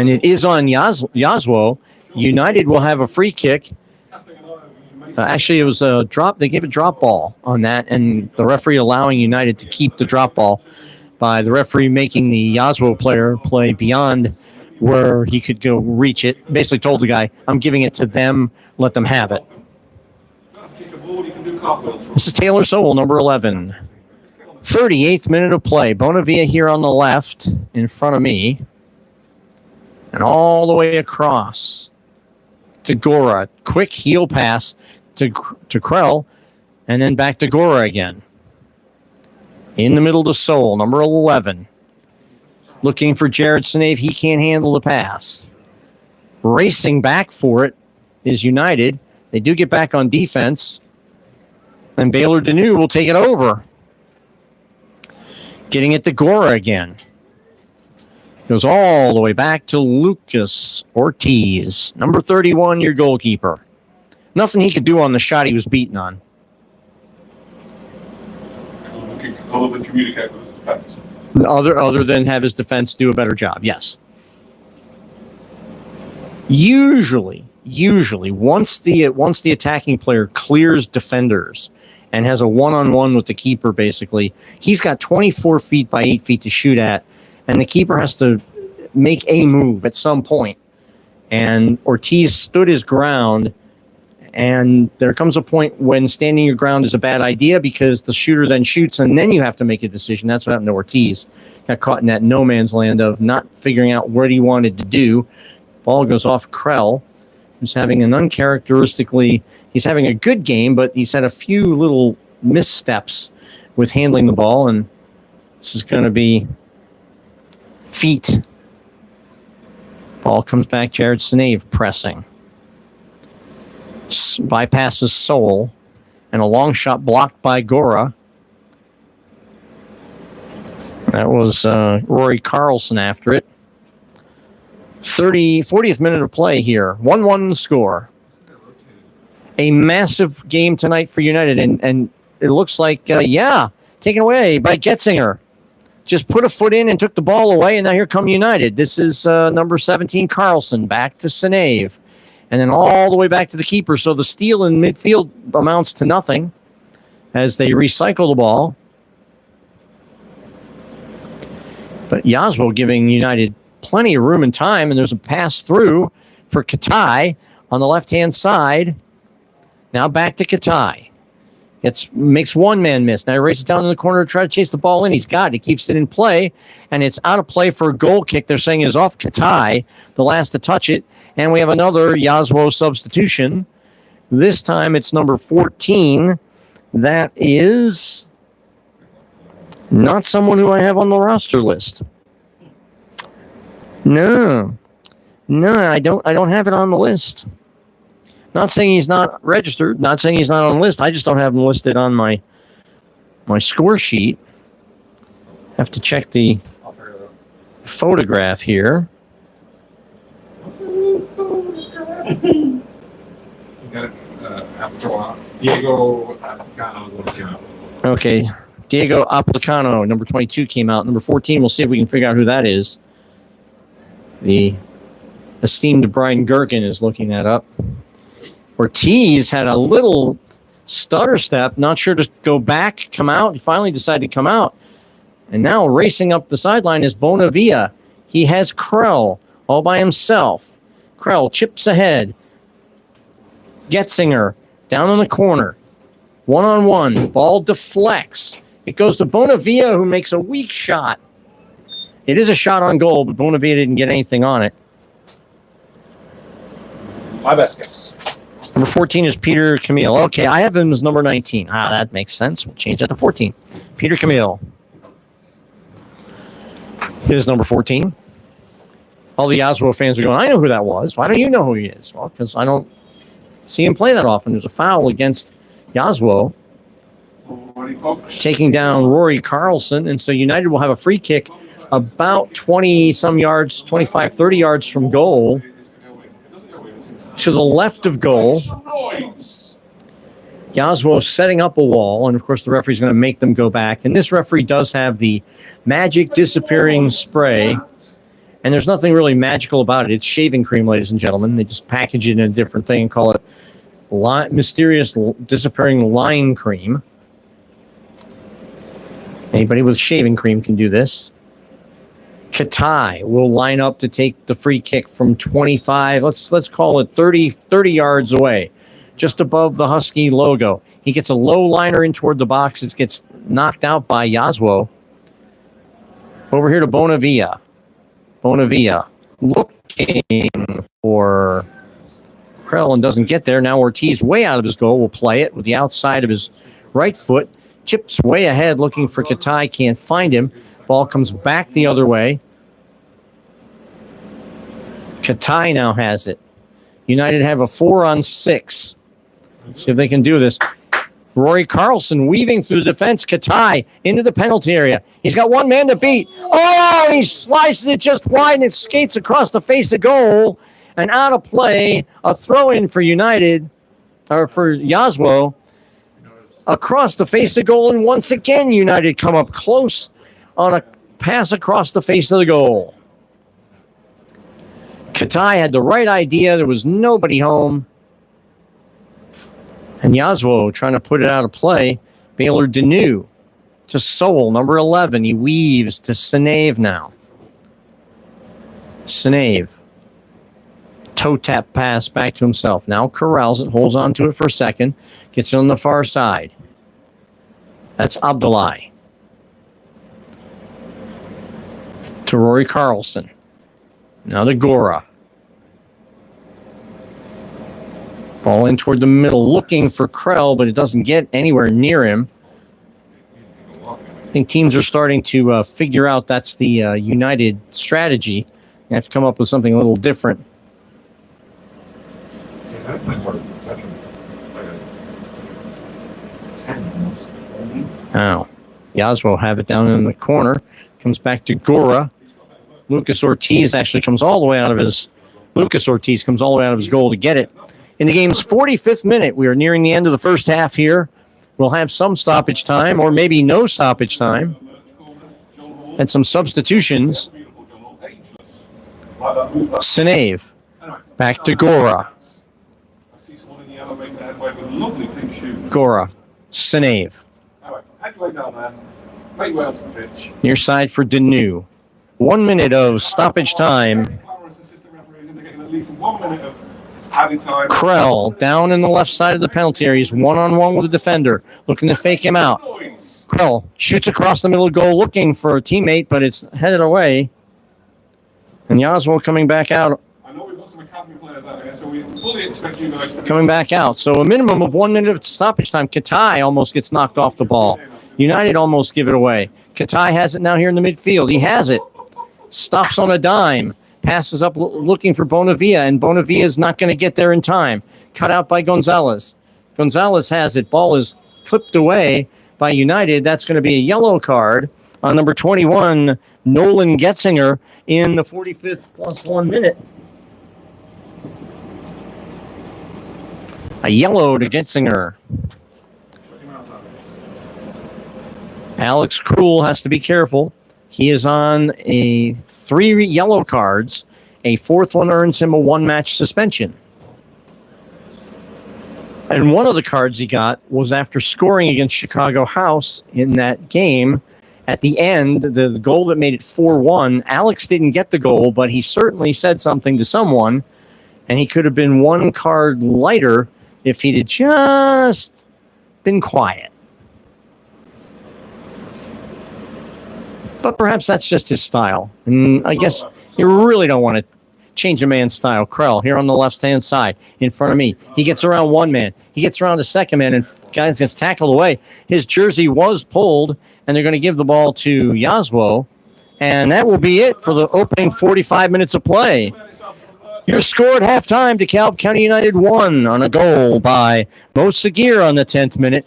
it is on Jaslo. United will have a free kick. Actually, it was a drop. They gave a drop ball on that, and the referee allowing United to keep the drop ball by the referee making the Jaslo player play beyond where he could go reach it. Basically told the guy, I'm giving it to them, let them have it. This is Taylor Sowell, number 11. 38th minute of play. Bonavia here on the left in front of me. And all the way across to Gora. Quick heel pass to Krell. And then back to Gora again. In the middle to Sowell, number 11. Looking for Jared Senave. He can't handle the pass. Racing back for it is United. They do get back on defense. And Baylor Deneau will take it over. Getting it to Gora again. Goes all the way back to Lucas Ortiz. Number 31, your goalkeeper. Nothing he could do on the shot he was beaten on. Other than communicate with his defense. Other than have his defense do a better job, yes. Usually, once the attacking player clears defenders and has a one-on-one with the keeper, basically. He's got 24 feet by 8 feet to shoot at, and the keeper has to make a move at some point. And Ortiz stood his ground, and there comes a point when standing your ground is a bad idea because the shooter then shoots, and then you have to make a decision. That's what happened to Ortiz. Got caught in that no man's land of not figuring out what he wanted to do. Ball goes off Krell, who's having an uncharacteristically, he's having a good game, but he's had a few little missteps with handling the ball, and this is going to be feet. Ball comes back, Jared Sinave pressing. Bypasses Soul, and a long shot blocked by Gora. That was Rory Carlson after it. 40th minute of play here. 1-1 the score. A massive game tonight for United, and it looks like, taken away by Getzinger. Just put a foot in and took the ball away, and now here come United. This is number 17, Carlson, back to Sinave, and then all the way back to the keeper. So the steal in midfield amounts to nothing as they recycle the ball. But Jaslo giving United plenty of room and time, and there's a pass through for Katai on the left-hand side. Now back to Katai. Makes one man miss. Now he races down in the corner to try to chase the ball in. He's got it. He keeps it in play, and it's out of play for a goal kick. They're saying is off Katai, the last to touch it. And we have another Jaslo substitution. This time it's number 14. That is not someone who I have on the roster list. No, I don't have it on the list. Not saying he's not registered, not saying he's not on the list. I just don't have him listed on my score sheet. Have to check the photograph here. Diego Aplicano. Okay, Diego Aplicano, number 22 came out. Number 14, we'll see if we can figure out who that is. The esteemed Brian Gerken is looking that up. Ortiz had a little stutter step, not sure to go back, come out. He finally decided to come out. And now racing up the sideline is Bonavia. He has Krell all by himself. Krell chips ahead. Getzinger down in the corner. One-on-one. Ball deflects. It goes to Bonavia, who makes a weak shot. It is a shot on goal, but Bonavia didn't get anything on it. My best guess. Number 14 is Peter Camille. Okay, I have him as number 19. That makes sense. We'll change that to 14. Peter Camille is number 14. All the Jaslo fans are going, I know who that was. Why don't you know who he is? Well, because I don't see him play that often. There's a foul against Jaslo, taking down Rory Carlson, and so United will have a free kick about 20-some yards, 25, 30 yards from goal, to the left of goal. Jaslo setting up a wall, and of course the referee's going to make them go back. And this referee does have the magic disappearing spray, and there's nothing really magical about it. It's shaving cream, ladies and gentlemen. They just package it in a different thing and call it mysterious disappearing line cream. Anybody with shaving cream can do this. Katai will line up to take the free kick from 25, let's call it 30 yards away, just above the Husky logo. He gets a low liner in toward the box. It gets knocked out by Jaslo. Over here to Bonavia. Bonavia looking for Krell and doesn't get there. Now Ortiz, way out of his goal, will play it with the outside of his right foot. Chips way ahead looking for Katai. Can't find him. Ball comes back the other way. Katai now has it. United have a 4-on-6. Let's see if they can do this. Rory Carlson weaving through the defense. Katai into the penalty area. He's got one man to beat. Oh, he slices it just wide and it skates across the face of goal. And out of play, a throw-in for United, or for Jaslo. Across the face of goal, and once again, United come up close on a pass across the face of the goal. Katai had the right idea. There was nobody home. And Jaslo trying to put it out of play. Baylor Deneau to Sowell, number 11. He weaves to Sinave now. Sinave. Toe tap pass back to himself. Now corrals it, holds on to it for a second. Gets it on the far side. That's Abdullahi. To Rory Carlson. Now to Gora. Ball in toward the middle, looking for Krell, but it doesn't get anywhere near him. I think teams are starting to figure out that's the United strategy. They have to come up with something a little different. Yeah, that's my part of conception. Like a 10 almost. Now, Jaslo have it down in the corner. Comes back to Gora. Lucas Ortiz actually comes all the way out of his... Lucas Ortiz comes all the way out of his goal to get it. In the game's 45th minute, we are nearing the end of the first half here. We'll have some stoppage time, or maybe no stoppage time, and some substitutions. Sinave, back to Gora. Gora, Sinave. Near side for Deneau. 1 minute of stoppage time. Krell down in the left side of the penalty area. He's one-on-one with the defender, looking to fake him out. Krell shoots across the middle goal, looking for a teammate, but it's headed away. And Jaslo coming back out. I know we've got some academy players out here, so we fully expect you guys to Coming back out. So a minimum of 1 minute of stoppage time. Katai almost gets knocked off the ball. United almost give it away. Katai has it now here in the midfield. He has it. Stops on a dime. Passes up looking for Bonavia, and Bonavia is not going to get there in time. Cut out by Gonzalez. Gonzalez has it. Ball is clipped away by United. That's going to be a yellow card on number 21, Nolan Getzinger, in the 45th plus 1 minute. A yellow to Getzinger. Alex Krul has to be careful. He is on 3 yellow cards. A 4th one earns him a 1-match suspension. And one of the cards he got was after scoring against Chicago House in that game. At the end, the goal that made it 4-1, Alex didn't get the goal, but he certainly said something to someone, and he could have been 1 card lighter if he'd have just been quiet. But perhaps that's just his style. And I guess you really don't want to change a man's style. Krell here on the left-hand side in front of me. He gets around one man. He gets around the second man, and guys gets tackled away. His jersey was pulled, and they're going to give the ball to Jaslo. And that will be it for the opening 45 minutes of play. Your score at halftime, DeKalb County United won on a goal by Mo Sagir on the 10th minute.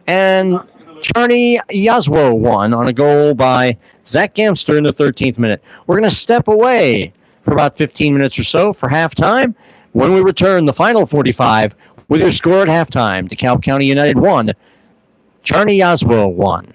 And Czarni Jaslo won on a goal by Zach Gamster in the 13th minute. We're going to step away for about 15 minutes or so for halftime. When we return, the final 45 with your score at halftime. DeKalb County United won. Czarni Jaslo won.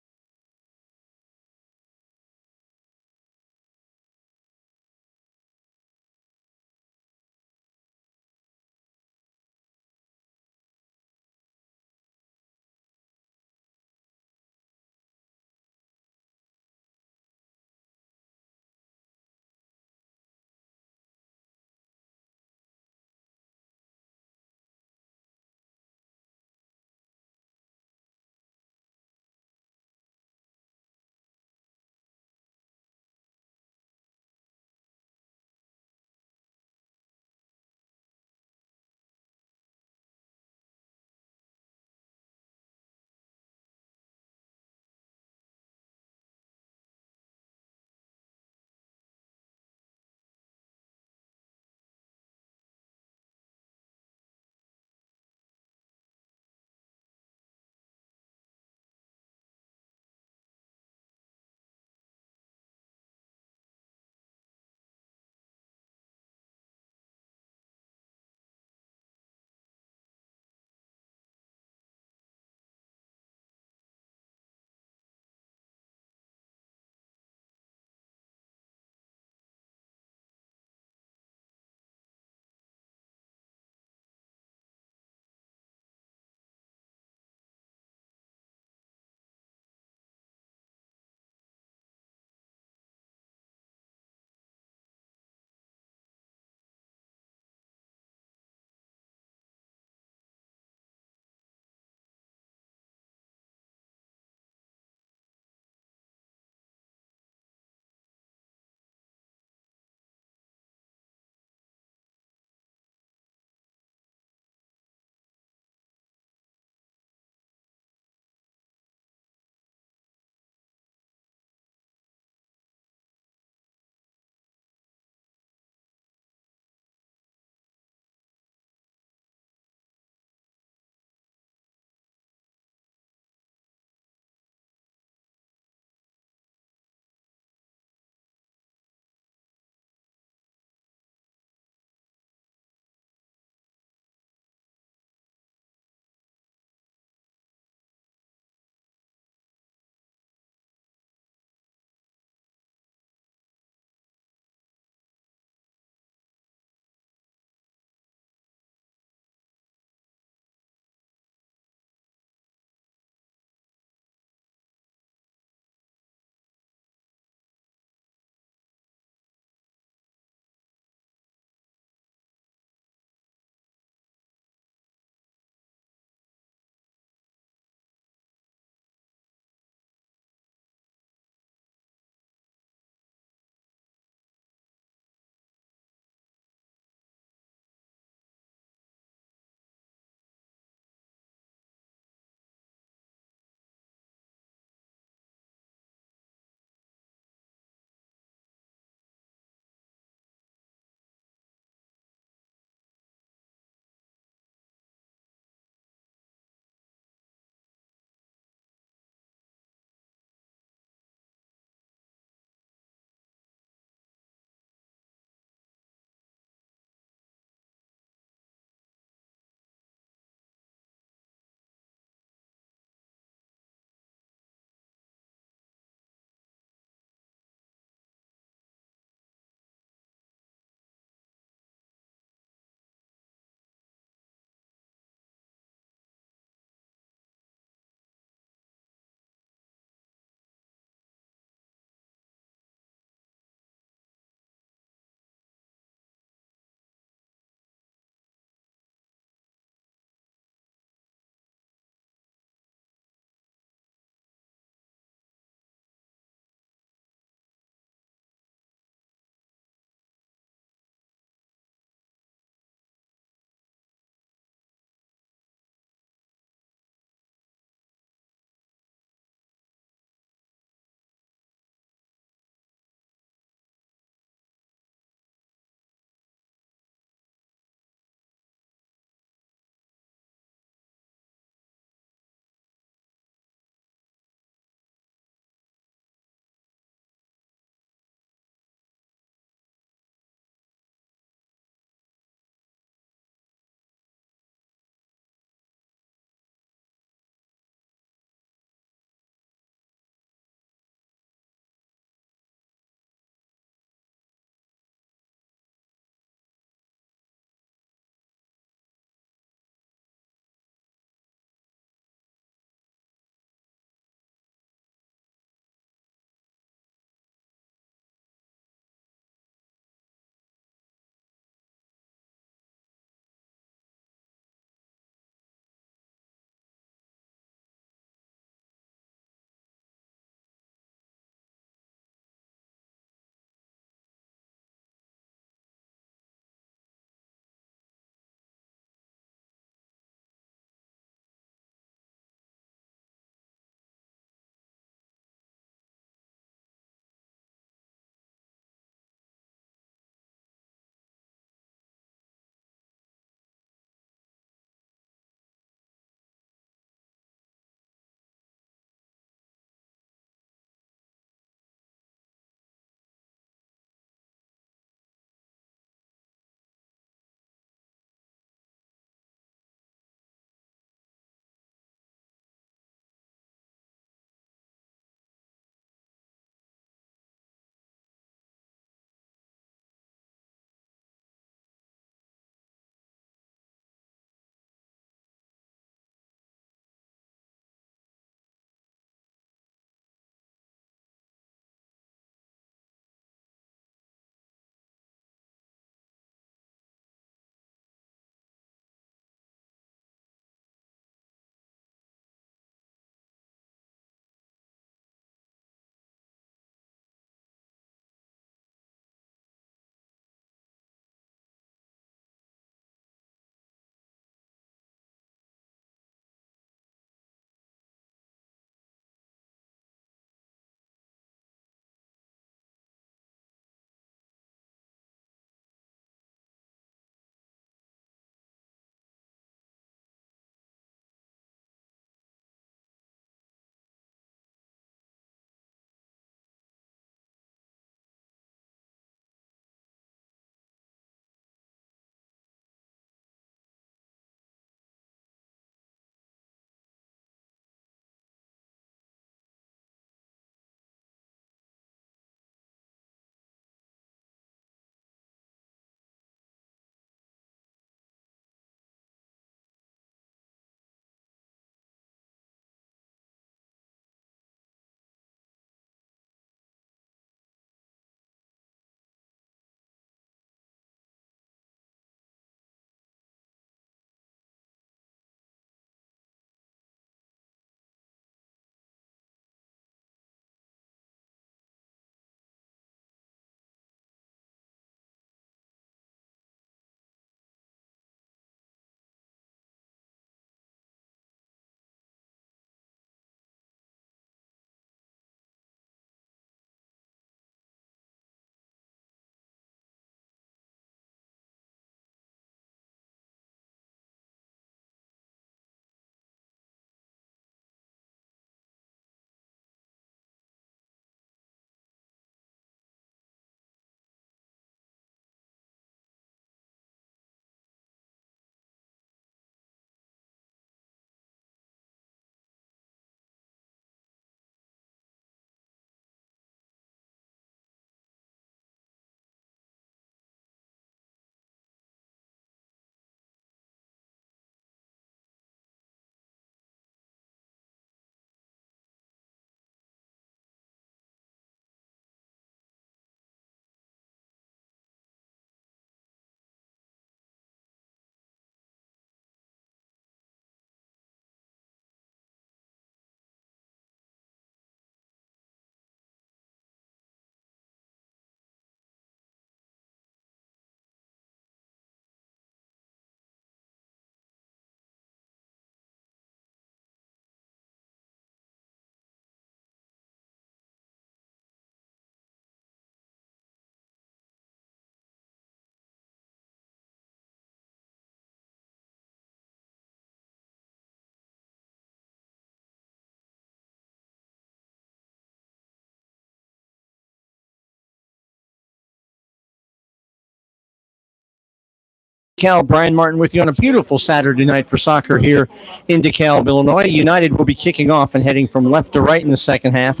DeKalb, Brian Martin with you on a beautiful Saturday night for soccer here in DeKalb, Illinois. United will be kicking off and heading from left to right in the second half.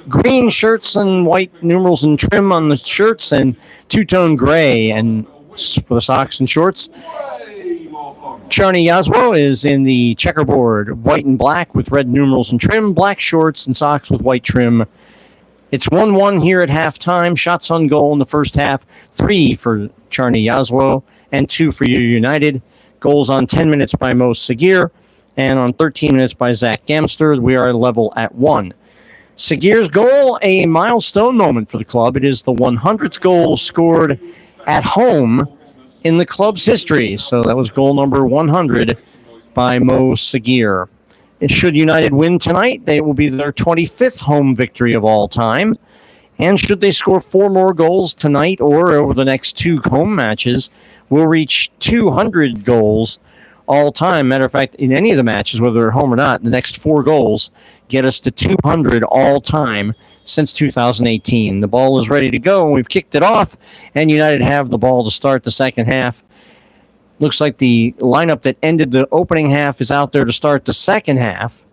Green shirts and white numerals and trim on the shirts, and two-tone gray and for the socks and shorts. Czarni Jaslo is in the checkerboard, white and black with red numerals and trim, black shorts and socks with white trim. It's 1-1 here at halftime. Shots on goal in the first half, 3 for Czarni Jaslo and 2 for United. Goals on 10 minutes by Mo Sagir and on 13 minutes by Zach Gamster. We are level at 1. Sagir's goal, a milestone moment for the club. It is the 100th goal scored at home in the club's history. So that was goal number 100 by Mo Sagir. Should United win tonight, they will be their 25th home victory of all time. And should they score 4 more goals tonight or over the next 2 home matches, we'll reach 200 goals all time. Matter of fact, in any of the matches, whether they're home or not, the next 4 goals get us to 200 all time since 2018. The ball is ready to go, and we've kicked it off, and United have the ball to start the second half. Looks like the lineup that ended the opening half is out there to start the second half,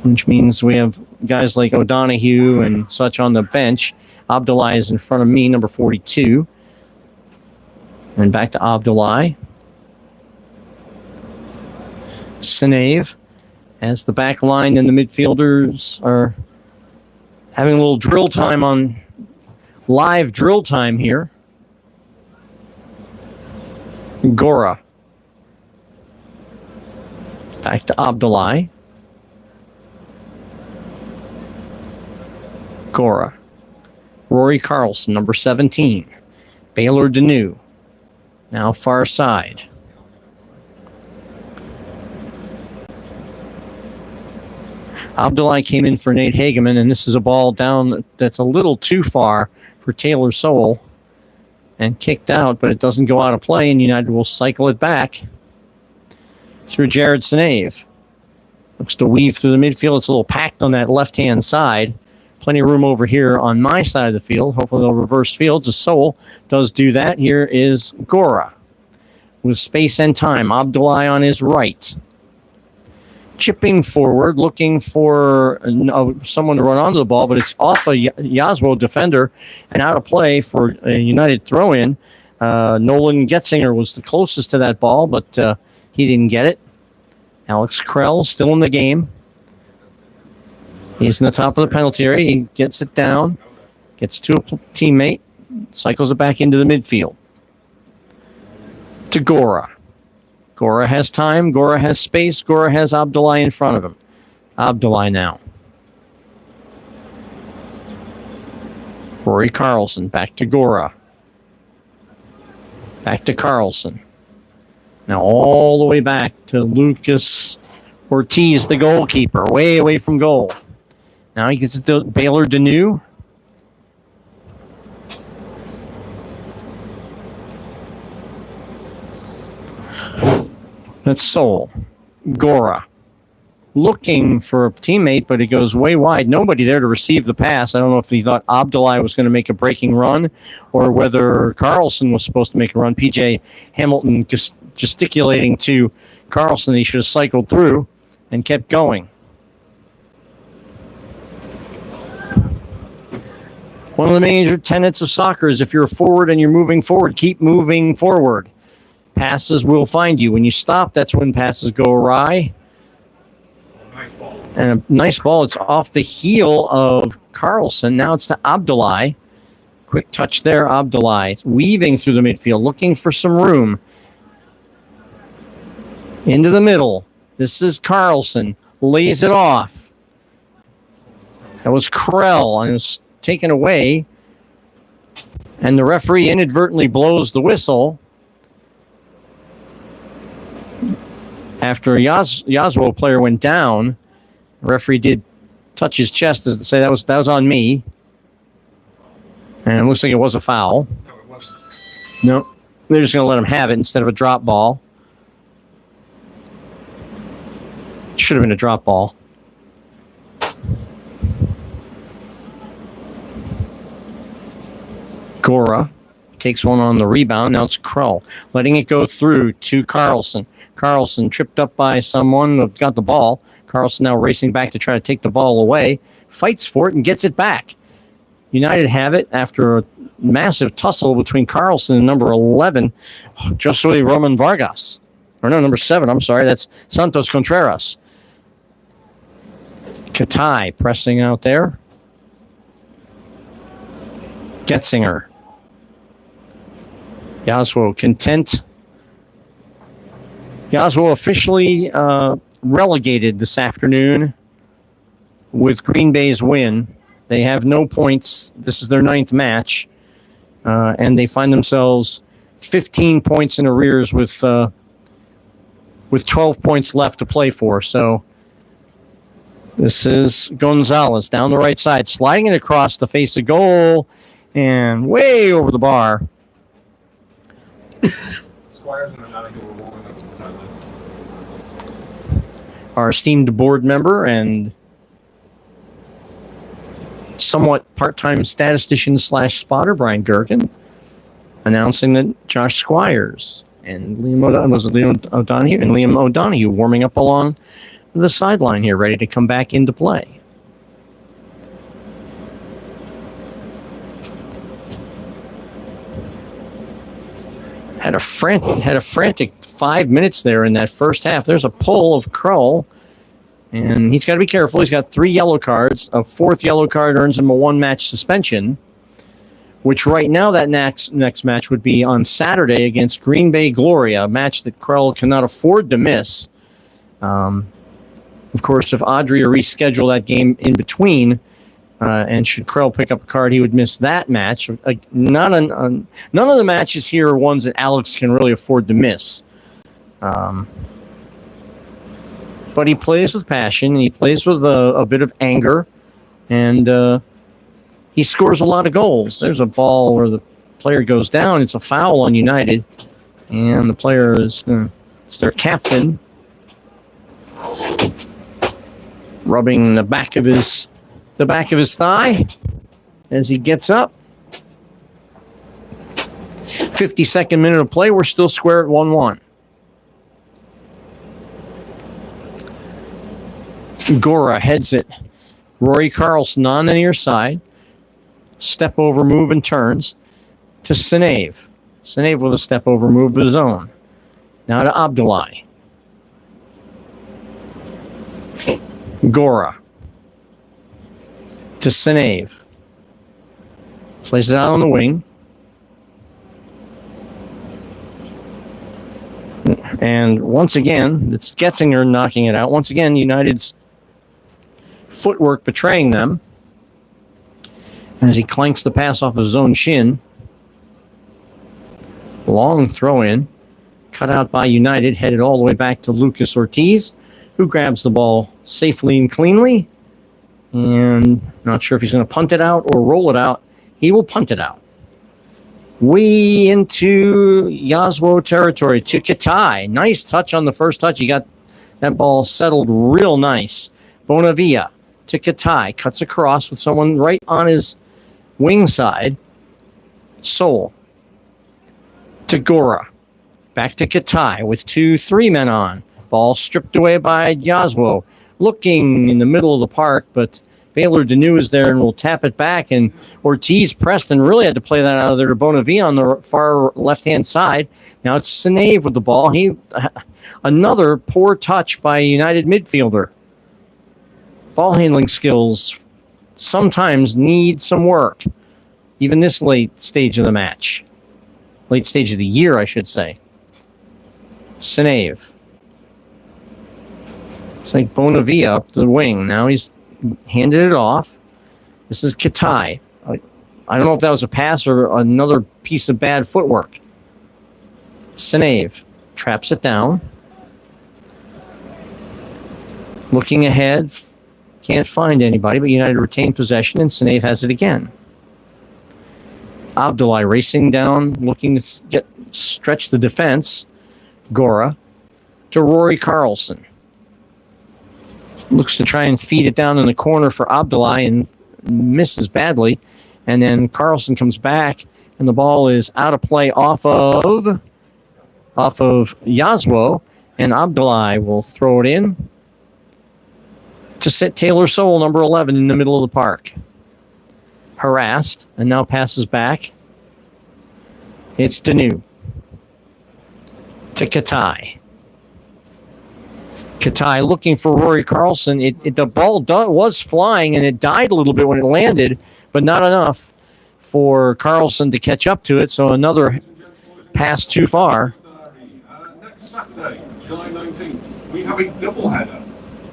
which means we have guys like O'Donoghue and such on the bench. Abdullah is in front of me, number 42. And back to Abdullah. Sinave, as the back line and the midfielders are having a little drill time on live drill time here. Gora. Back to Abdullah. Gora. Rory Carlson, number 17. Baylor Deneau. Now far side. Abdullah came in for Nate Hageman, and this is a ball down that's a little too far for Taylor Sowell. And kicked out, but it doesn't go out of play, and United will cycle it back through Jared Sinave. Looks to weave through the midfield. It's a little packed on that left-hand side. Plenty of room over here on my side of the field. Hopefully they'll reverse fields as Sowell does do that. Here is Gora with space and time. Abdullah on his right. Chipping forward, looking for someone to run onto the ball, but it's off a Jaslo defender and out of play for a United throw-in. Nolan Getzinger was the closest to that ball, but he didn't get it. Alex Krell still in the game. He's in the top of the penalty area. He gets it down, gets to a teammate, cycles it back into the midfield. To Gora. Gora has time. Gora has space. Gora has Abdullah in front of him. Abdullah now. Rory Carlson back to Gora. Back to Carlson. Now all the way back to Lucas Ortiz, the goalkeeper, way away from goal. Now he gets it to Baylor Deneau. That's Sowell. Gora. Looking for a teammate, but it goes way wide. Nobody there to receive the pass. I don't know if he thought Abdullah was going to make a breaking run or whether Carlson was supposed to make a run. PJ Hamilton gesticulating to Carlson. He should have cycled through and kept going. One of the major tenets of soccer is if you're a forward and you're moving forward, keep moving forward. Passes will find you. When you stop, that's when passes go awry. Nice ball. And a nice ball. It's off the heel of Carlson. Now it's to Abdullah. Quick touch there, Abdullah. It's weaving through the midfield, looking for some room. Into the middle. This is Carlson. Lays it off. That was Krell, and it was taken away. And the referee inadvertently blows the whistle. After a Jaslo player went down, the referee did touch his chest to say that was on me. And it looks like it was a foul. No, it wasn't. No, they're just going to let him have it instead of a drop ball. Should have been a drop ball. Gora takes one on the rebound. Now it's Krull letting it go through to Carlson. Carlson tripped up by someone who got the ball. Carlson now racing back to try to take the ball away. Fights for it and gets it back. United have it after a massive tussle between Carlson and number 11, Josue Roman Vargas. Or no, number 7, I'm sorry. That's Santos Contreras. Katai pressing out there. Getzinger. Jaslo content. Jaslo officially relegated this afternoon with Green Bay's win. They have no points. This is their 9th match. And they find themselves 15 points in arrears with 12 points left to play for. So this is Gonzalez down the right side, sliding it across the face of goal and way over the bar. Squires and Donahue were rolling up the sideline. Our esteemed board member and somewhat part-time statistician / spotter Brian Gergen announcing that Josh Squires and Liam O'Donohue warming up along the sideline here, ready to come back into play. Had a frantic 5 minutes there in that first half. There's a pull of Krull, and he's got to be careful. He's got 3 yellow cards. A 4th yellow card earns him a 1-match suspension, which right now that next match would be on Saturday against Green Bay Gloria, a match that Krull cannot afford to miss. Of course, if Adria reschedule that game in between, and should Krull pick up a card, he would miss that match. None of the matches here are ones that Alex can really afford to miss. But he plays with passion, and he plays with a bit of anger, and he scores a lot of goals. There's a ball where the player goes down. It's a foul on United, and the player is it's their captain rubbing the back of his thigh as he gets up. 52nd minute of play. We're still square at 1-1. Gora heads it. Rory Carlson on the near side. Step over move and turns to Sinave. Sinave with a step over move of his own. Now to Abdullahi. Gora to Sinave. Plays it out on the wing. And once again, it's Getzinger knocking it out. Once again, United's footwork betraying them as he clanks the pass off his own shin. Long throw in. Cut out by United, headed all the way back to Lucas Ortiz, who grabs the ball safely and cleanly. And not sure if he's going to punt it out or roll it out. He will punt it out. Way into Jaslo territory to Katai. Nice touch on the first touch. He got that ball settled real nice. Bonavia to Katai. Cuts across with someone right on his wing side. Sol to Gora. Back to Katai with 2-3 men on. Ball stripped away by Jaslo. Looking in the middle of the park, but Baylor Deneau is there and will tap it back. And Ortiz pressed and really had to play that out of there to Bonavia on the far left-hand side. Now it's Sinave with the ball. Another poor touch by a United midfielder. Ball handling skills sometimes need some work. Even this late stage of the match. Late stage of the year, I should say. Sinave. It's like Bonavia up the wing. Now he's handed it off. This is Katai. I don't know if that was a pass or another piece of bad footwork. Sinave traps it down. Looking ahead. Can't find anybody, but United retain possession, and Sinave has it again. Abdullahi racing down, looking to stretch the defense. Gora to Rory Carlson. Looks to try and feed it down in the corner for Abdullahi and misses badly. And then Carlson comes back And the ball is out of play off of Jaslo. And Abdullahi will throw it in to set Taylor Soul, number 11, in the middle of the park. Harassed, and now passes back. It's Danu to Katai. Katai looking for Rory Carlson. The ball was flying, and it died a little bit when it landed, but not enough for Carlson to catch up to it. So another pass too far. Next Saturday, July 19th, we have a doubleheader.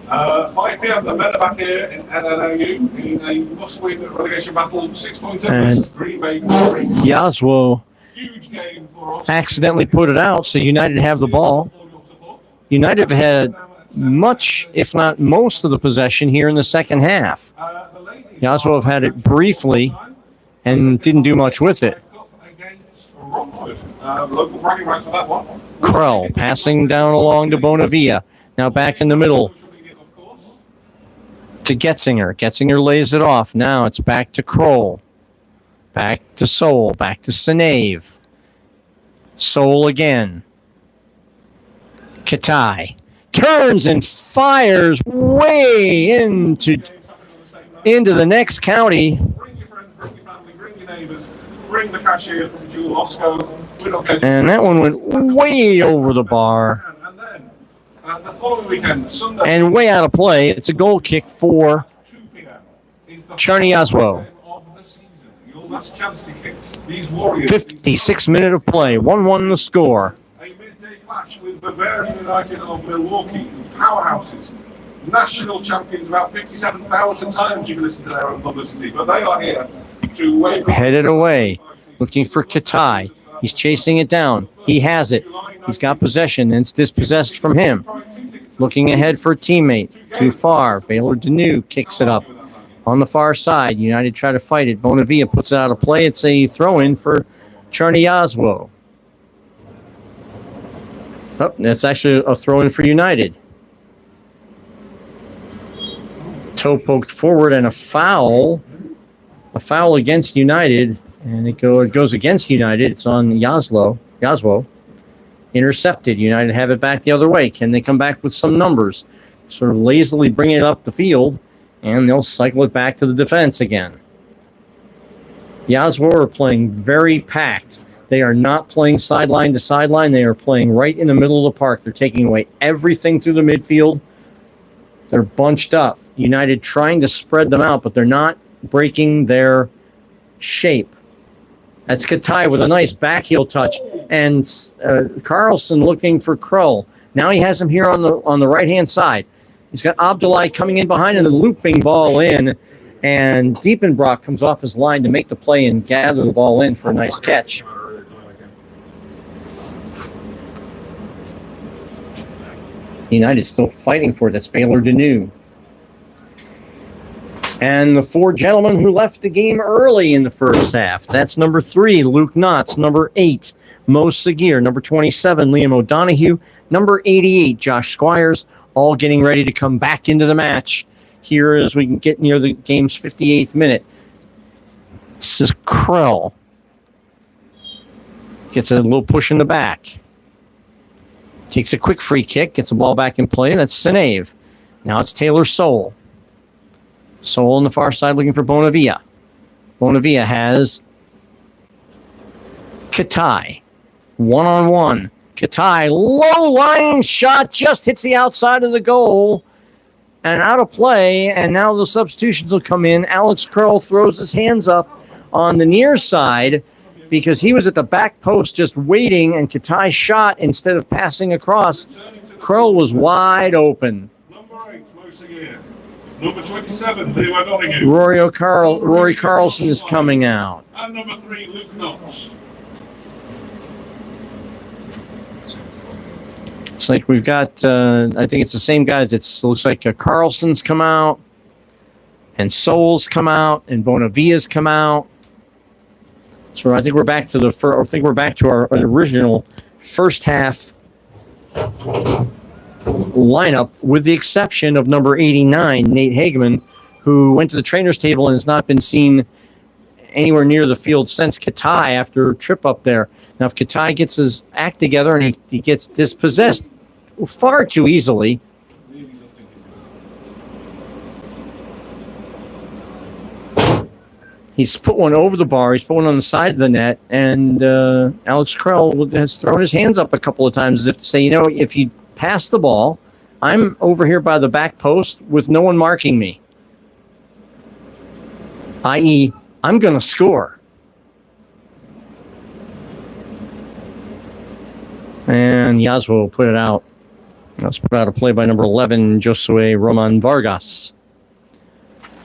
5 p.m. the men are back here in NIU in a must-win relegation battle, 6 points And Green Bay Glory. Jaslo Huge game for us. accidentally put it out, so United have the ball. United have had much, if not most, of the possession here in the second half. Jaslo have had it briefly and didn't do much with it. Local bragging rights for that one. Krell passing down along to Bonavia. Now back in the middle to Getzinger. Getzinger lays it off. Now it's back to Kroll. Back to Soul. Back to Sinave. Soul again. Katai turns and fires way into the next county. Bring your friends, bring your family, bring your neighbours, bring the cashier from Jewel Osco. And that one went way over the bar. And then the following weekend, Sunday. And way out of play. It's a goal kick for 2 p.m. is the Czarni Jaslo. game of the season. Your last chance to kick these Warriors. 56 minute of play. 1-1 the score. A midday clash with Bavarian United of Milwaukee, powerhouses, national champions about 57,000 times you've listened to their own publicity, but they are here to wake up. Headed away. Looking for Katai. He's chasing it down. He has it. He's got possession, and it's dispossessed from him. Looking ahead for a teammate. Too far. Baylor Danu kicks it up. On the far side, United try to fight it. Bonavia puts it out of play. It's a throw-in for Czarni Jaslo. Oh, that's actually a throw-in for United. Toe poked forward and a foul. A foul against United. And it goes against United. It's on Jaslo. Intercepted. United have it back the other way. Can they come back with some numbers? Sort of lazily bring it up the field, and they'll cycle it back to the defense again. Jaslo are playing very packed. They are not playing sideline to sideline. They are playing right in the middle of the park. They're taking away everything through the midfield. They're bunched up. United trying to spread them out, but they're not breaking their shape. That's Katai with a nice back heel touch. And Carlson looking for Kroll. Now he has him here on the right-hand side. He's got Abdullahi coming in behind and a looping ball in. And Diepenbrock comes off his line to make the play and gather the ball in for a nice catch. United still fighting for it. That's Baylor Danu. And the 4 gentlemen who left the game early in the first half. That's number 3, Luke Knotts. Number 8, Mo Sagir. Number 27, Liam O'Donoghue. Number 88, Josh Squires. All getting ready to come back into the match here as we can get near the game's 58th minute. This is Krell. Gets a little push in the back. Takes a quick free kick. Gets the ball back in play. That's Sinave. Now it's Taylor Soul. Soul on the far side looking for Bonavia. Bonavia has Katai. 1-on-1. Katai, low line shot, just hits the outside of the goal. And out of play, and now the substitutions will come in. Alex Kroll throws his hands up on the near side because he was at the back post just waiting, and Katai shot instead of passing across. Kroll was wide open. Number 8, Mo Sagir. Number 27, Liam O'Donoghue. Rory Carlson is coming out. And number 3, Luke Knotts. It's like we've got, I think it's the same guys. It looks like Carlson's come out, and Soul's come out, and Bonavia's come out. So I think we're back to our original first half lineup, with the exception of number 89, Nate Hageman, who went to the trainer's table and has not been seen anywhere near the field since Katai after a trip up there. Now, if Katai gets his act together and he gets dispossessed far too easily, he's put one over the bar. He's put one on the side of the net, and Alex Krell has thrown his hands up a couple of times as if to say, you know, if you pass the ball, I'm over here by the back post with no one marking me. I.e., I'm going to score. And Jaslo will put it out. Let's put out a play by number 11, Josue Roman Vargas.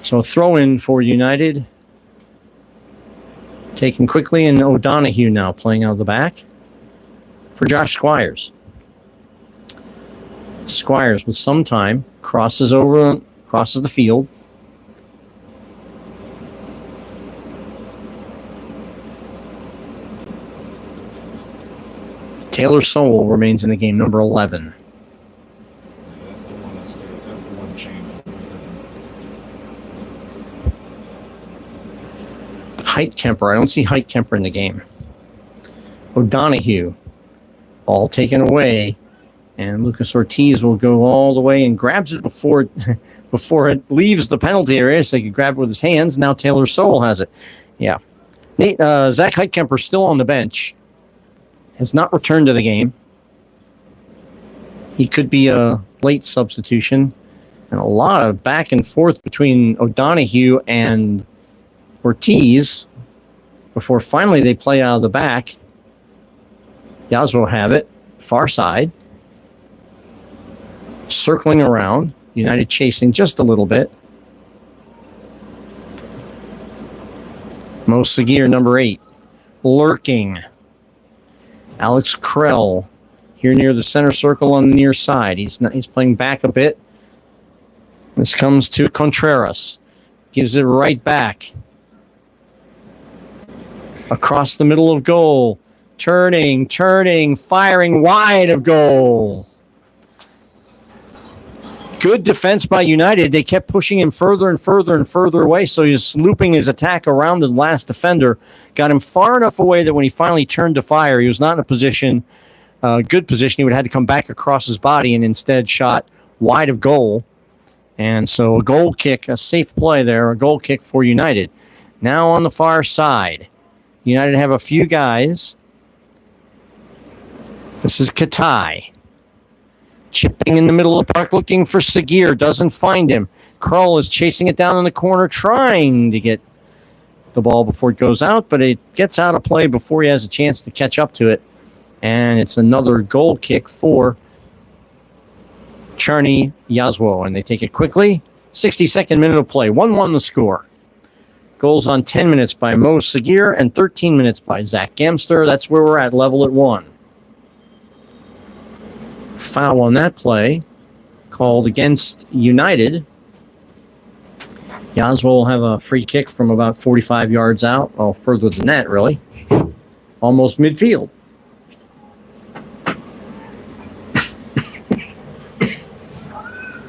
So a throw-in for United. Taken quickly, and O'Donoghue now playing out of the back for Josh Squires. Squires with some time, crosses the field. Taylor Sowell remains in the game, number 11. That's the one that's the one change. Heitkemper. I don't see Heitkemper in the game. O'Donoghue. Ball taken away. And Lucas Ortiz will go all the way and grabs it before it leaves the penalty area, so he could grab it with his hands. Now Taylor Sowell has it. Yeah. Zach Heitkemper still on the bench. Has not returned to the game. He could be a late substitution. And a lot of back and forth between O'Donoghue and Ortiz before finally they play out of the back. Jaslo have it. Far side. Circling around. United chasing just a little bit. Mo Sagir, number 8. Lurking. Alex Krell here near the center circle on the near side. He's playing back a bit. This comes to Contreras. Gives it right back. Across the middle of goal. Turning, firing wide of goal. Good defense by United. They kept pushing him further and further away, so he's looping his attack around the last defender. Got him far enough away that when he finally turned to fire, he was not in a position, good position. He would have had to come back across his body and instead shot wide of goal. And so a goal kick, a safe play there, a goal kick for United. Now on the far side, United have a few guys. This is Katai. Chipping in the middle of the park, looking for Sagir. Doesn't find him. Krull is chasing it down in the corner, trying to get the ball before it goes out, but it gets out of play before he has a chance to catch up to it. And it's another goal kick for Czarni Jaslo, and they take it quickly. 62nd minute of play. 1-1 the score. Goals on 10 minutes by Mo Sagir and 13 minutes by Zach Gamster. That's where we're at, level at 1. Foul on that play called against United. Jaslo will have a free kick from about 45 yards out. Well, further than that, really. Almost midfield.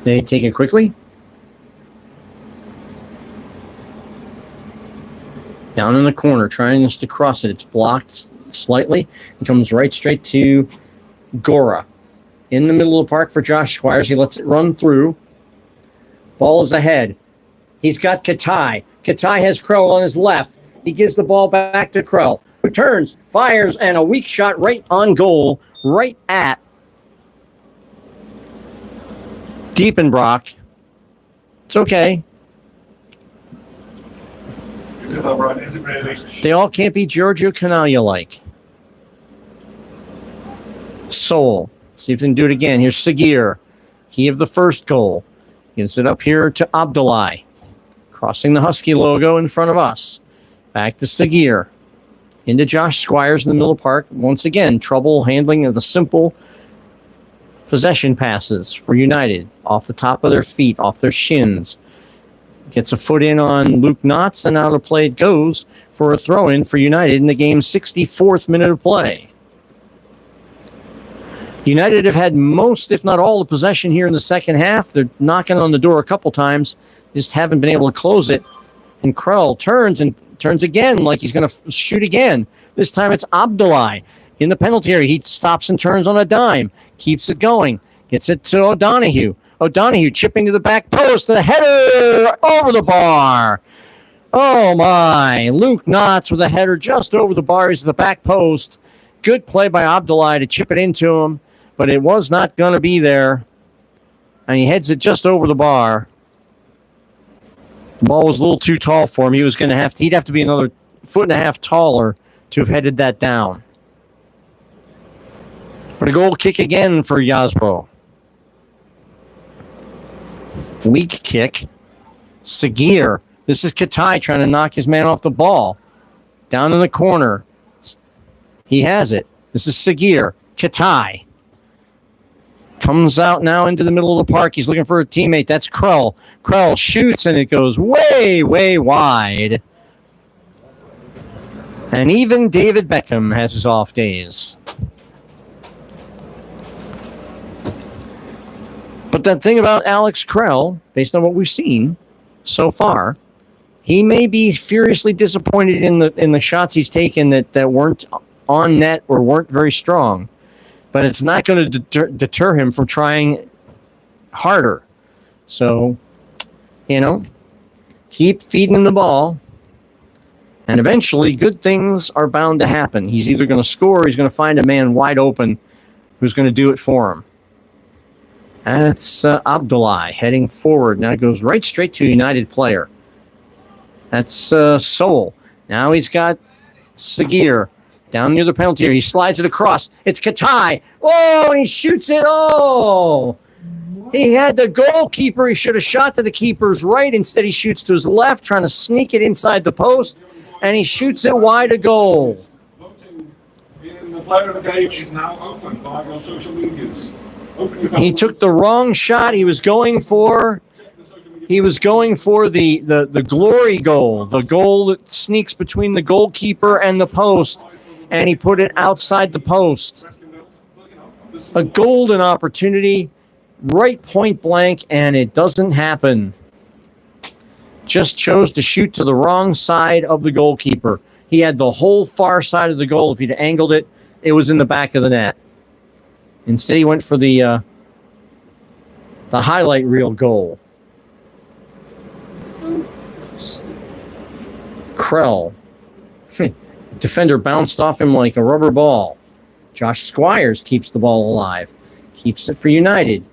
They take it quickly. Down in the corner, trying just to cross it. It's blocked slightly. It comes right straight to Gora. In the middle of the park for Josh Squires. He lets it run through. Ball is ahead. He's got Katai. Katai has Krell on his left. He gives the ball back to Krell, who turns, fires, and a weak shot right on goal, right at Diepenbrock. It's okay. Is it right? Is it really? They all can't be Giorgio Canaglia-like. Soul. See if they can do it again. Here's Sagir. He of the first goal. Gives it up here to Abdullahi. Crossing the Husky logo in front of us. Back to Sagir. Into Josh Squires in the middle of the park. Once again, trouble handling of the simple possession passes for United. Off the top of their feet, off their shins. Gets a foot in on Luke Knotts, and out of play it goes for a throw-in for United in the game's 64th minute of play. United have had most, if not all, the possession here in the second half. They're knocking on the door a couple times, just haven't been able to close it. And Krell turns and Turns again like he's going to shoot again. This time it's Abdullahi in the penalty area. He stops and turns on a dime. Keeps it going. Gets it to O'Donoghue. O'Donoghue chipping to the back post. The header over the bar. Oh, my. Luke Knotts with a header just over the bar. He's at the back post. Good play by Abdullahi to chip it into him, but it was not going to be there. And he heads it just over the bar. The ball was a little too tall for him. He'd have to be another 1.5 taller to have headed that down. But a goal kick again for Jaslo. Weak kick. Sagir. This is Katai trying to knock his man off the ball. Down in the corner. He has it. This is Sagir. Katai. Comes out now into the middle of the park. He's looking for a teammate. That's Krell. Krell shoots, and it goes way, way wide. And even David Beckham has his off days. But the thing about Alex Krell, based on what we've seen so far, he may be furiously disappointed in the shots he's taken that weren't on net or weren't very strong. But it's not going to deter him from trying harder. So, keep feeding him the ball. And eventually, good things are bound to happen. He's either going to score or he's going to find a man wide open who's going to do it for him. And it's Abdullahi heading forward. Now it goes right straight to a United player. That's Soul. Now he's got Sagir down near the penalty area. He slides it across. It's Katai. Oh, and he shoots it. Oh! He had the goalkeeper. He should have shot to the keeper's right. Instead, he shoots to his left, trying to sneak it inside the post. And he shoots it wide of goal. Voting in the player of the game is now open by your social medias. He took the wrong shot. He was going for the glory goal, the goal that sneaks between the goalkeeper and the post, and he put it outside the post. A golden opportunity, right point blank, and it doesn't happen. Just chose to shoot to the wrong side of the goalkeeper. He had the whole far side of the goal. If he'd angled it, it was in the back of the net. Instead, he went for the highlight reel goal. Krell. Defender bounced off him like a rubber ball. Josh Squires keeps the ball alive. Keeps it for United.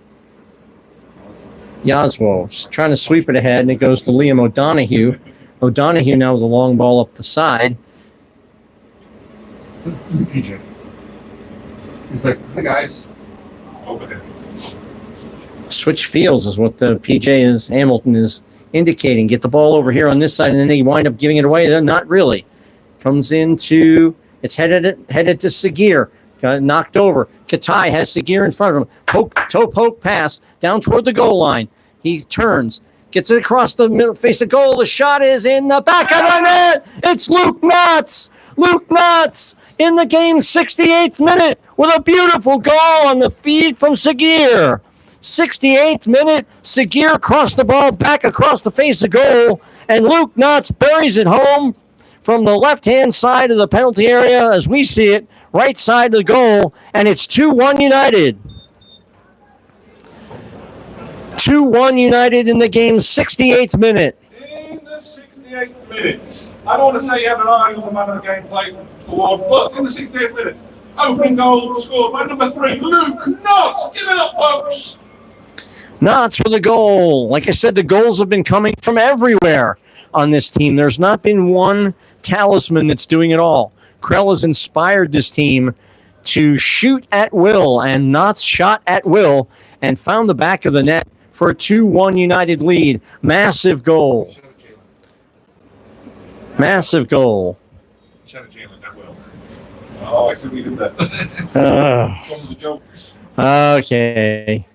Jaslo trying to sweep it ahead, and it goes to Liam O'Donoghue. O'Donoghue now with a long ball up the side. PJ. He's like, hey guys. Over there. Switch fields is what the Hamilton is indicating. Get the ball over here on this side, and then they wind up giving it away. Then not really. Comes into, it's headed to Sagir. Got it knocked over. Katai has Sagir in front of him. Toe poke pass down toward the goal line. He turns, gets it across the middle face of goal. The shot is in the back of the net. It's Luke Knotts. Luke Knotts in the game's 68th minute with a beautiful goal on the feed from Sagir. 68th minute, Sagir crossed the ball back across the face of goal, and Luke Knotts buries it home from the left-hand side of the penalty area as we see it, right side of the goal, and it's 2-1 United. 2-1 United in the game's 68th minute. In the 68th minute. I don't want to say you have an eye on the man of the game play award, but in the 68th minute, opening goal scored by number 3, Luke Knotts. Give it up, folks. Knotts for the goal. Like I said, the goals have been coming from everywhere on this team. There's not been one talisman that's doing it all. Krell has inspired this team to shoot at will, and Knotts shot at will and found the back of the net for a 2-1 United lead. Massive goal. Massive goal. Shout out Jalen that well. Oh, I see we did that. Okay.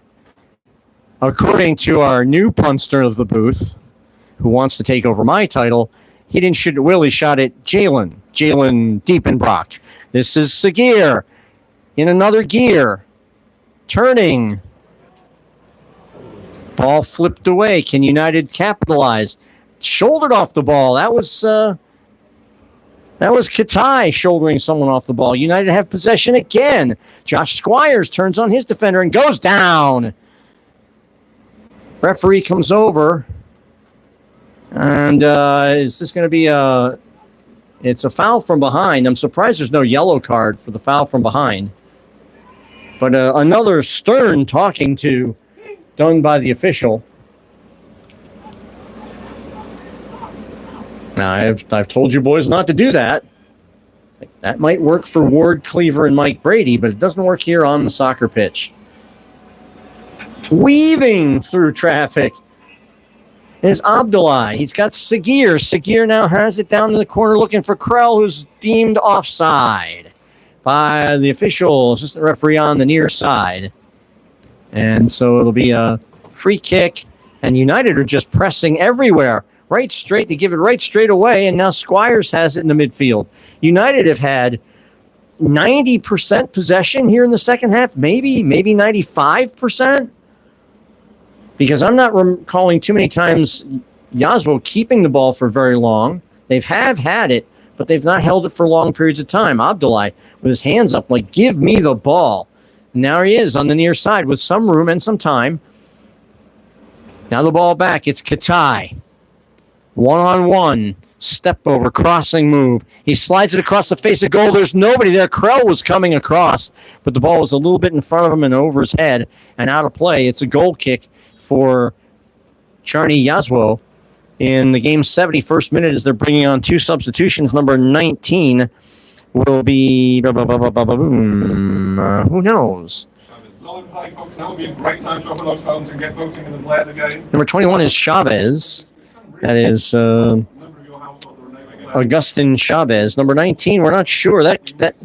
According to our new punster of the booth, who wants to take over my title, he didn't shoot at will, he shot at Jalen Diepenbrock. This is Sagir in another gear. Turning. Ball flipped away. Can United capitalize? Shouldered off the ball. That was That was Katai shouldering someone off the ball. United have possession again. Josh Squires turns on his defender and goes down. Referee comes over. And is this going to be it's a foul from behind. I'm surprised there's no yellow card for the foul from behind. But another stern talking to done by the official. Now, I've told you boys not to do that. That might work for Ward, Cleaver, and Mike Brady, but it doesn't work here on the soccer pitch. Weaving through traffic is Abdullah. He's got Sagir. Sagir now has it down in the corner looking for Krell, who's deemed offside by the official assistant referee on the near side. And so it'll be a free kick, and United are just pressing everywhere. Right straight, to give it right straight away, and now Squires has it in the midfield. United have had 90% possession here in the second half, maybe 95%, because I'm not recalling too many times Jaslo keeping the ball for very long. They've had it, but they've not held it for long periods of time. Abdullah with his hands up like, give me the ball. And now he is on the near side with some room and some time. Now the ball back, it's Katai. One-on-one, step over, crossing move. He slides it across the face of goal. There's nobody there. Krell was coming across, but the ball was a little bit in front of him and over his head and out of play. It's a goal kick for Czarni Jaslo in the game's 71st minute as they're bringing on two substitutions. Number 19 will be... who knows? That would be a great time to open those phones and get voting in the play of the game. Number 21 is Chavez. That is Augustin Chavez. Number 19, we're not sure. That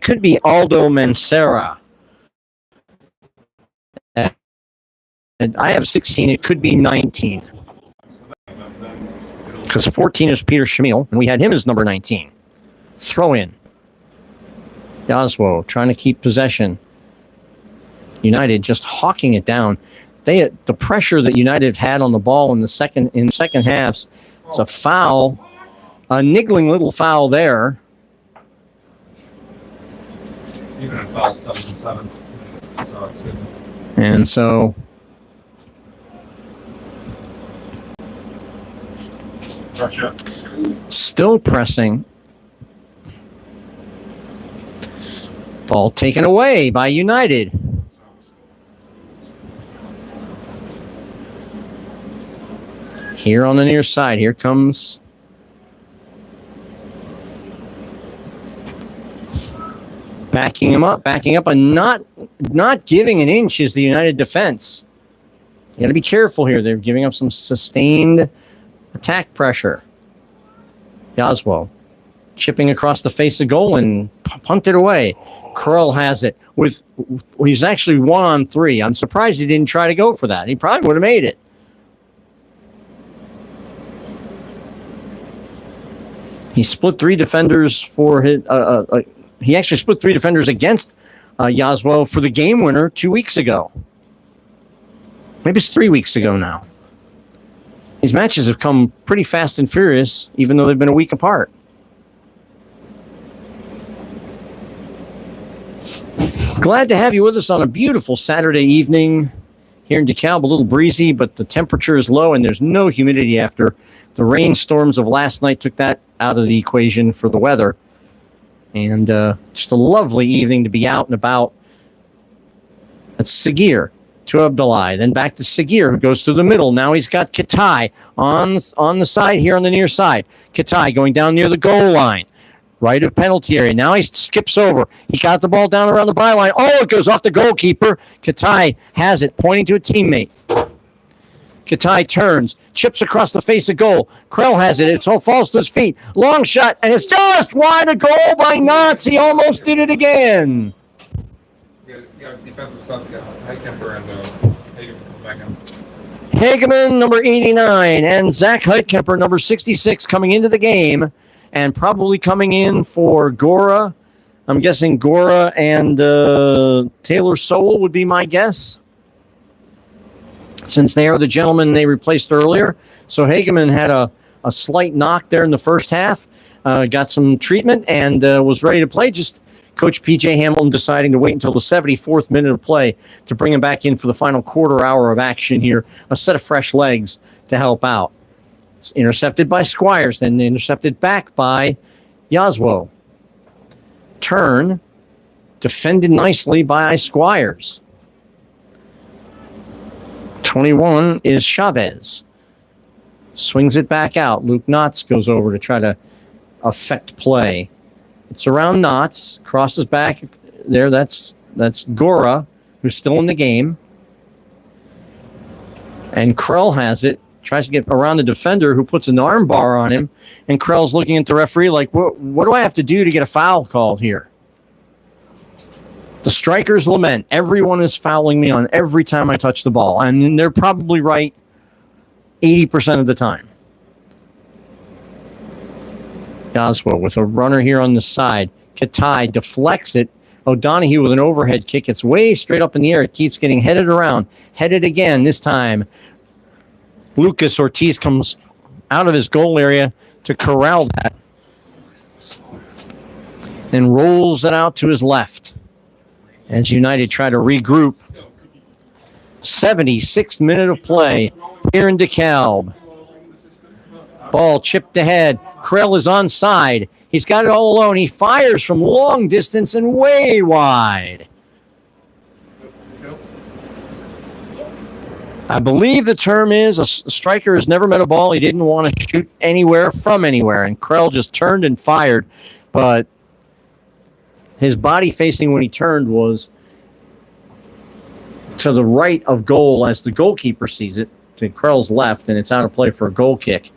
could be Aldo Mancera. And I have 16. It could be 19. Because 14 is Peter Shamil, and we had him as number 19. Throw in. Jaslo trying to keep possession. United just hawking it down. The pressure that United had on the ball in the second halves, it's a foul, a niggling little foul there. Even in foul 7-7, so it's good. And so Pressure. Still pressing. Ball taken away by United. Here on the near side, here comes backing up, and not giving an inch is the United defense. You got to be careful here. They're giving up some sustained attack pressure. Jaslo chipping across the face of goal and punted away. Krell has it he's actually 1-on-3. I'm surprised he didn't try to go for that. He probably would have made it. He split three defenders for his. He actually split three defenders against Jaslo for the game winner 2 weeks ago. Maybe it's 3 weeks ago now. These matches have come pretty fast and furious, even though they've been a week apart. Glad to have you with us on a beautiful Saturday evening here in DeKalb. A little breezy, but the temperature is low and there's no humidity after the rainstorms of last night took that out of the equation for the weather. And just a lovely evening to be out and about. That's Sagir to Abdullah. Then back to Sagir, who goes through the middle. Now he's got Katai on the side here on the near side. Katai going down near the goal line. Right of penalty area. Now he skips over. He got the ball down around the byline. Oh, it goes off the goalkeeper. Katai has it, pointing to a teammate. Katai turns, chips across the face of goal. Krell has it. It all falls to his feet. Long shot, and it's just wide of goal by Knotts. He almost did it again. Yeah, defensive side, Heikemper and Hageman back in. Hageman, number 89, and Zach Heikemper, number 66, coming into the game. And probably coming in for Gora. I'm guessing Gora and Taylor Sowell would be my guess, since they are the gentlemen they replaced earlier. So Hageman had a a slight knock there in the first half, got some treatment, and was ready to play. Just Coach P.J. Hamilton deciding to wait until the 74th minute of play to bring him back in for the final quarter hour of action here, a set of fresh legs to help out. It's intercepted by Squires, then intercepted back by Jaslo. Turn, defended nicely by Squires. 21 is Chavez. Swings it back out. Luke Knotts goes over to try to affect play. It's around Knotts, crosses back there. That's Gora, who's still in the game. And Krell has it. Tries to get around the defender, who puts an arm bar on him. And Krell's looking at the referee like, what do I have to do to get a foul called here? The strikers lament. Everyone is fouling me on every time I touch the ball. And they're probably right 80% of the time. Jaslo with a runner here on the side. Katai deflects it. O'Donohue with an overhead kick. It's way straight up in the air. It keeps getting headed around. Headed again this time. Lucas Ortiz comes out of his goal area to corral that. And rolls it out to his left. As United try to regroup. 76th minute of play here in DeKalb. Ball chipped ahead. Krell is onside. He's got it all alone. He fires from long distance and way wide. I believe the term is a striker has never met a ball he didn't want to shoot anywhere from anywhere. And Krell just turned and fired. But his body facing when he turned was to the right of goal as the goalkeeper sees it, to Krell's left, and it's out of play for a goal kick.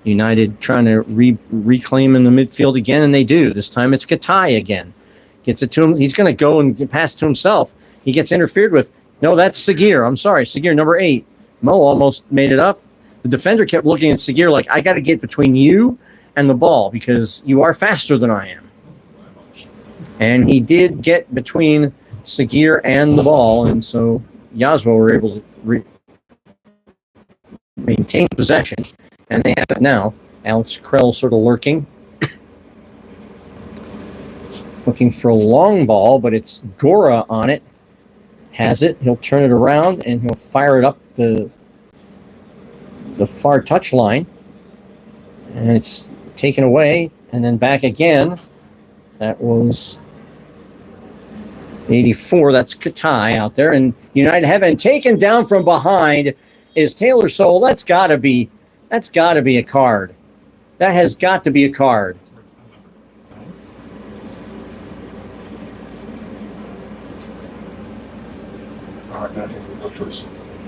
United trying to reclaim in the midfield again, and they do. This time it's Katai again. Gets it to him. He's going to go and pass it to himself. He gets interfered with. No, that's Sagir. I'm sorry, Sagir, number 8. Mo almost made it up. The defender kept looking at Sagir like, I got to get between you and the ball because you are faster than I am. And he did get between Sagir and the ball, and so Jaslo were able to maintain possession. And they have it now. Alex Krell sort of lurking. Looking for a long ball, but it's Gora on it. Has it. He'll turn it around, and he'll fire it up the far touch line. And it's taken away, and then back again. That was 84. That's Katai out there. And United have been taken down from behind is Taylor Soul. That's got to be a card. That has got to be a card.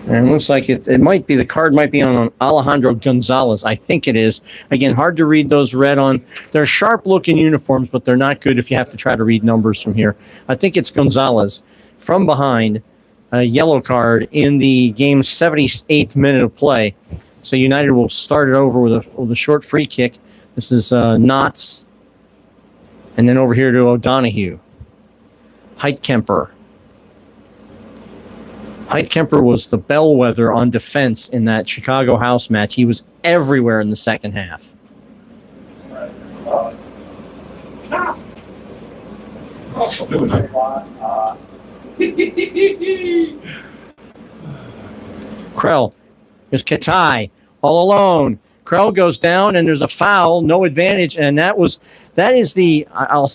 And it looks like it might be, the card might be on Alejandro Gonzalez. I think it is. Again, hard to read those red on. They're sharp-looking uniforms, but they're not good if you have to try to read numbers from here. I think it's Gonzalez from behind, a yellow card in the game's 78th minute of play. So United will start it over with a short free kick. This is Knotts. And then over here to O'Donohue. Heitkemper. Heitkemper was the bellwether on defense in that Chicago house match. He was everywhere in the second half. Krell. There's Katai all alone. Krell goes down, and there's a foul, no advantage, and that is the, I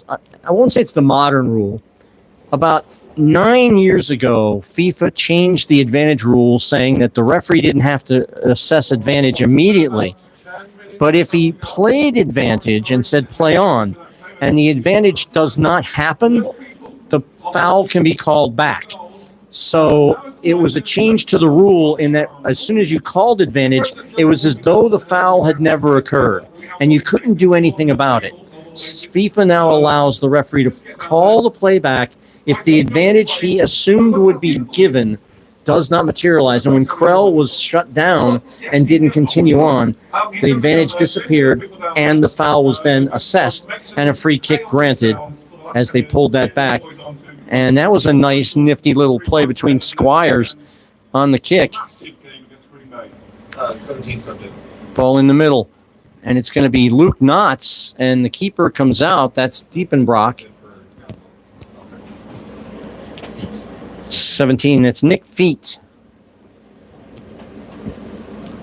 won't say it's the modern rule. About 9 years ago, FIFA changed the advantage rule, saying that the referee didn't have to assess advantage immediately. But if he played advantage and said play on, and the advantage does not happen, the foul can be called back. So it was a change to the rule in that as soon as you called advantage, it was as though the foul had never occurred, and you couldn't do anything about it. FIFA now allows the referee to call the play back if the advantage he assumed would be given does not materialize. And when Krell was shut down and didn't continue on, the advantage disappeared, and the foul was then assessed and a free kick granted as they pulled that back. And that was a nice, nifty little play between Squires on the kick. 17 subject. Ball in the middle. And it's going to be Luke Knotts, and the keeper comes out. That's Diepenbrock. 17, that's Nick Feet.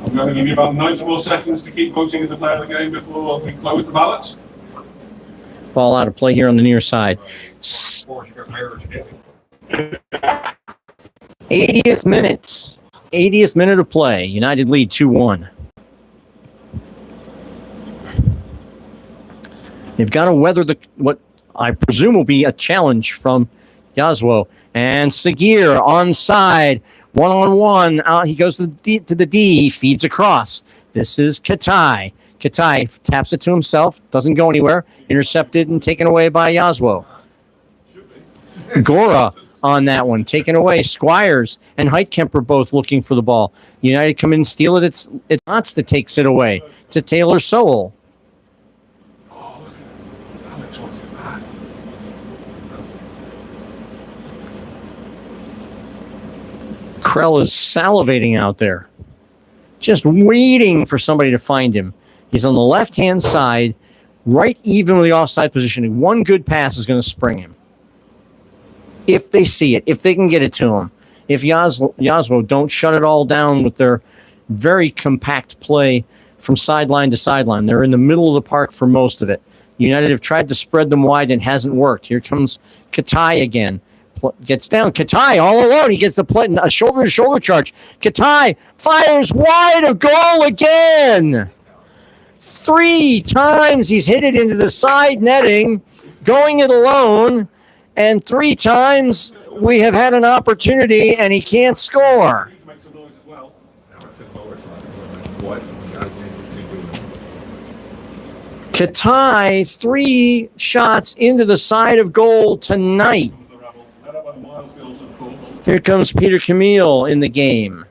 I'm going to give you about 90 more seconds to keep voting in the player of the game before we close the ballots. Ball out of play here on the near side. 80th minute. 80th minute of play. United lead 2-1. They've got to weather what I presume will be a challenge from Jaslo. And Sagir onside, one-on-one. He goes to the D. He feeds across. This is Katai. Katai taps it to himself. Doesn't go anywhere. Intercepted and taken away by Jaslo. Gora on that one. Taken away. Squires and Heitkemper both looking for the ball. United come in and steal it. It's Knotts that takes it away to Taylor Sowell. Krell is salivating out there, just waiting for somebody to find him. He's on the left-hand side, right even with the offside positioning. One good pass is going to spring him. If they see it, if they can get it to him. If Jaslo don't shut it all down with their very compact play from sideline to sideline. They're in the middle of the park for most of it. United have tried to spread them wide and hasn't worked. Here comes Katai again. Gets down. Katai all alone. He gets the play, a shoulder-to-shoulder charge. Katai fires wide, a goal again. 3 times he's hit it into the side netting, going it alone, and 3 times we have had an opportunity and he can't score. Katai, 3 shots into the side of goal tonight. Here comes Peter Camille in the game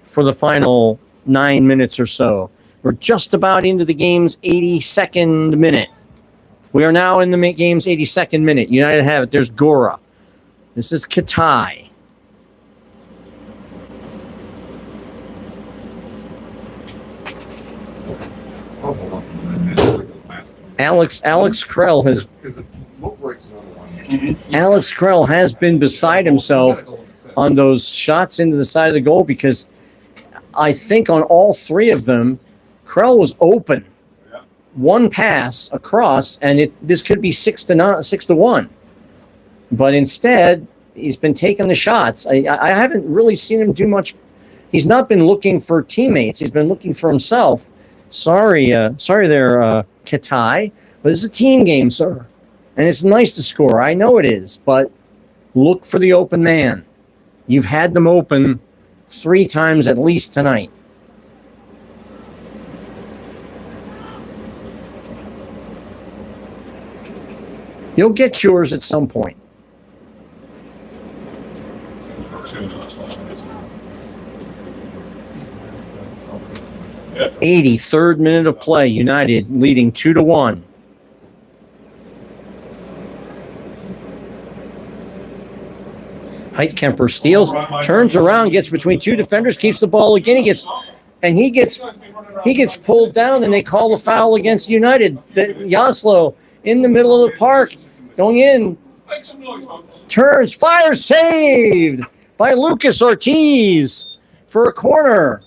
for the final 9 minutes or so. We're just about into the game's 82nd minute. We are now in the game's 82nd minute. United have it. There's Gora. This is Katai. Alex Krell has... Alex Krell has been beside himself on those shots into the side of the goal because I think on all 3 of them, Krell was open. One pass across, and this could be 6-1. But instead, he's been taking the shots. I haven't really seen him do much. He's not been looking for teammates. He's been looking for himself. Sorry there, Katai, but it's a team game, sir. And it's nice to score. I know it is, but look for the open man. You've had them open 3 times at least tonight. You'll get yours at some point. 83rd minute of play. United leading 2-1. Heitkemper steals, turns around, gets between 2 defenders, keeps the ball again. He gets pulled down, and they call a foul against United. Jaslo in the middle of the park, going in, turns, fires, saved by Lucas Ortiz for a corner.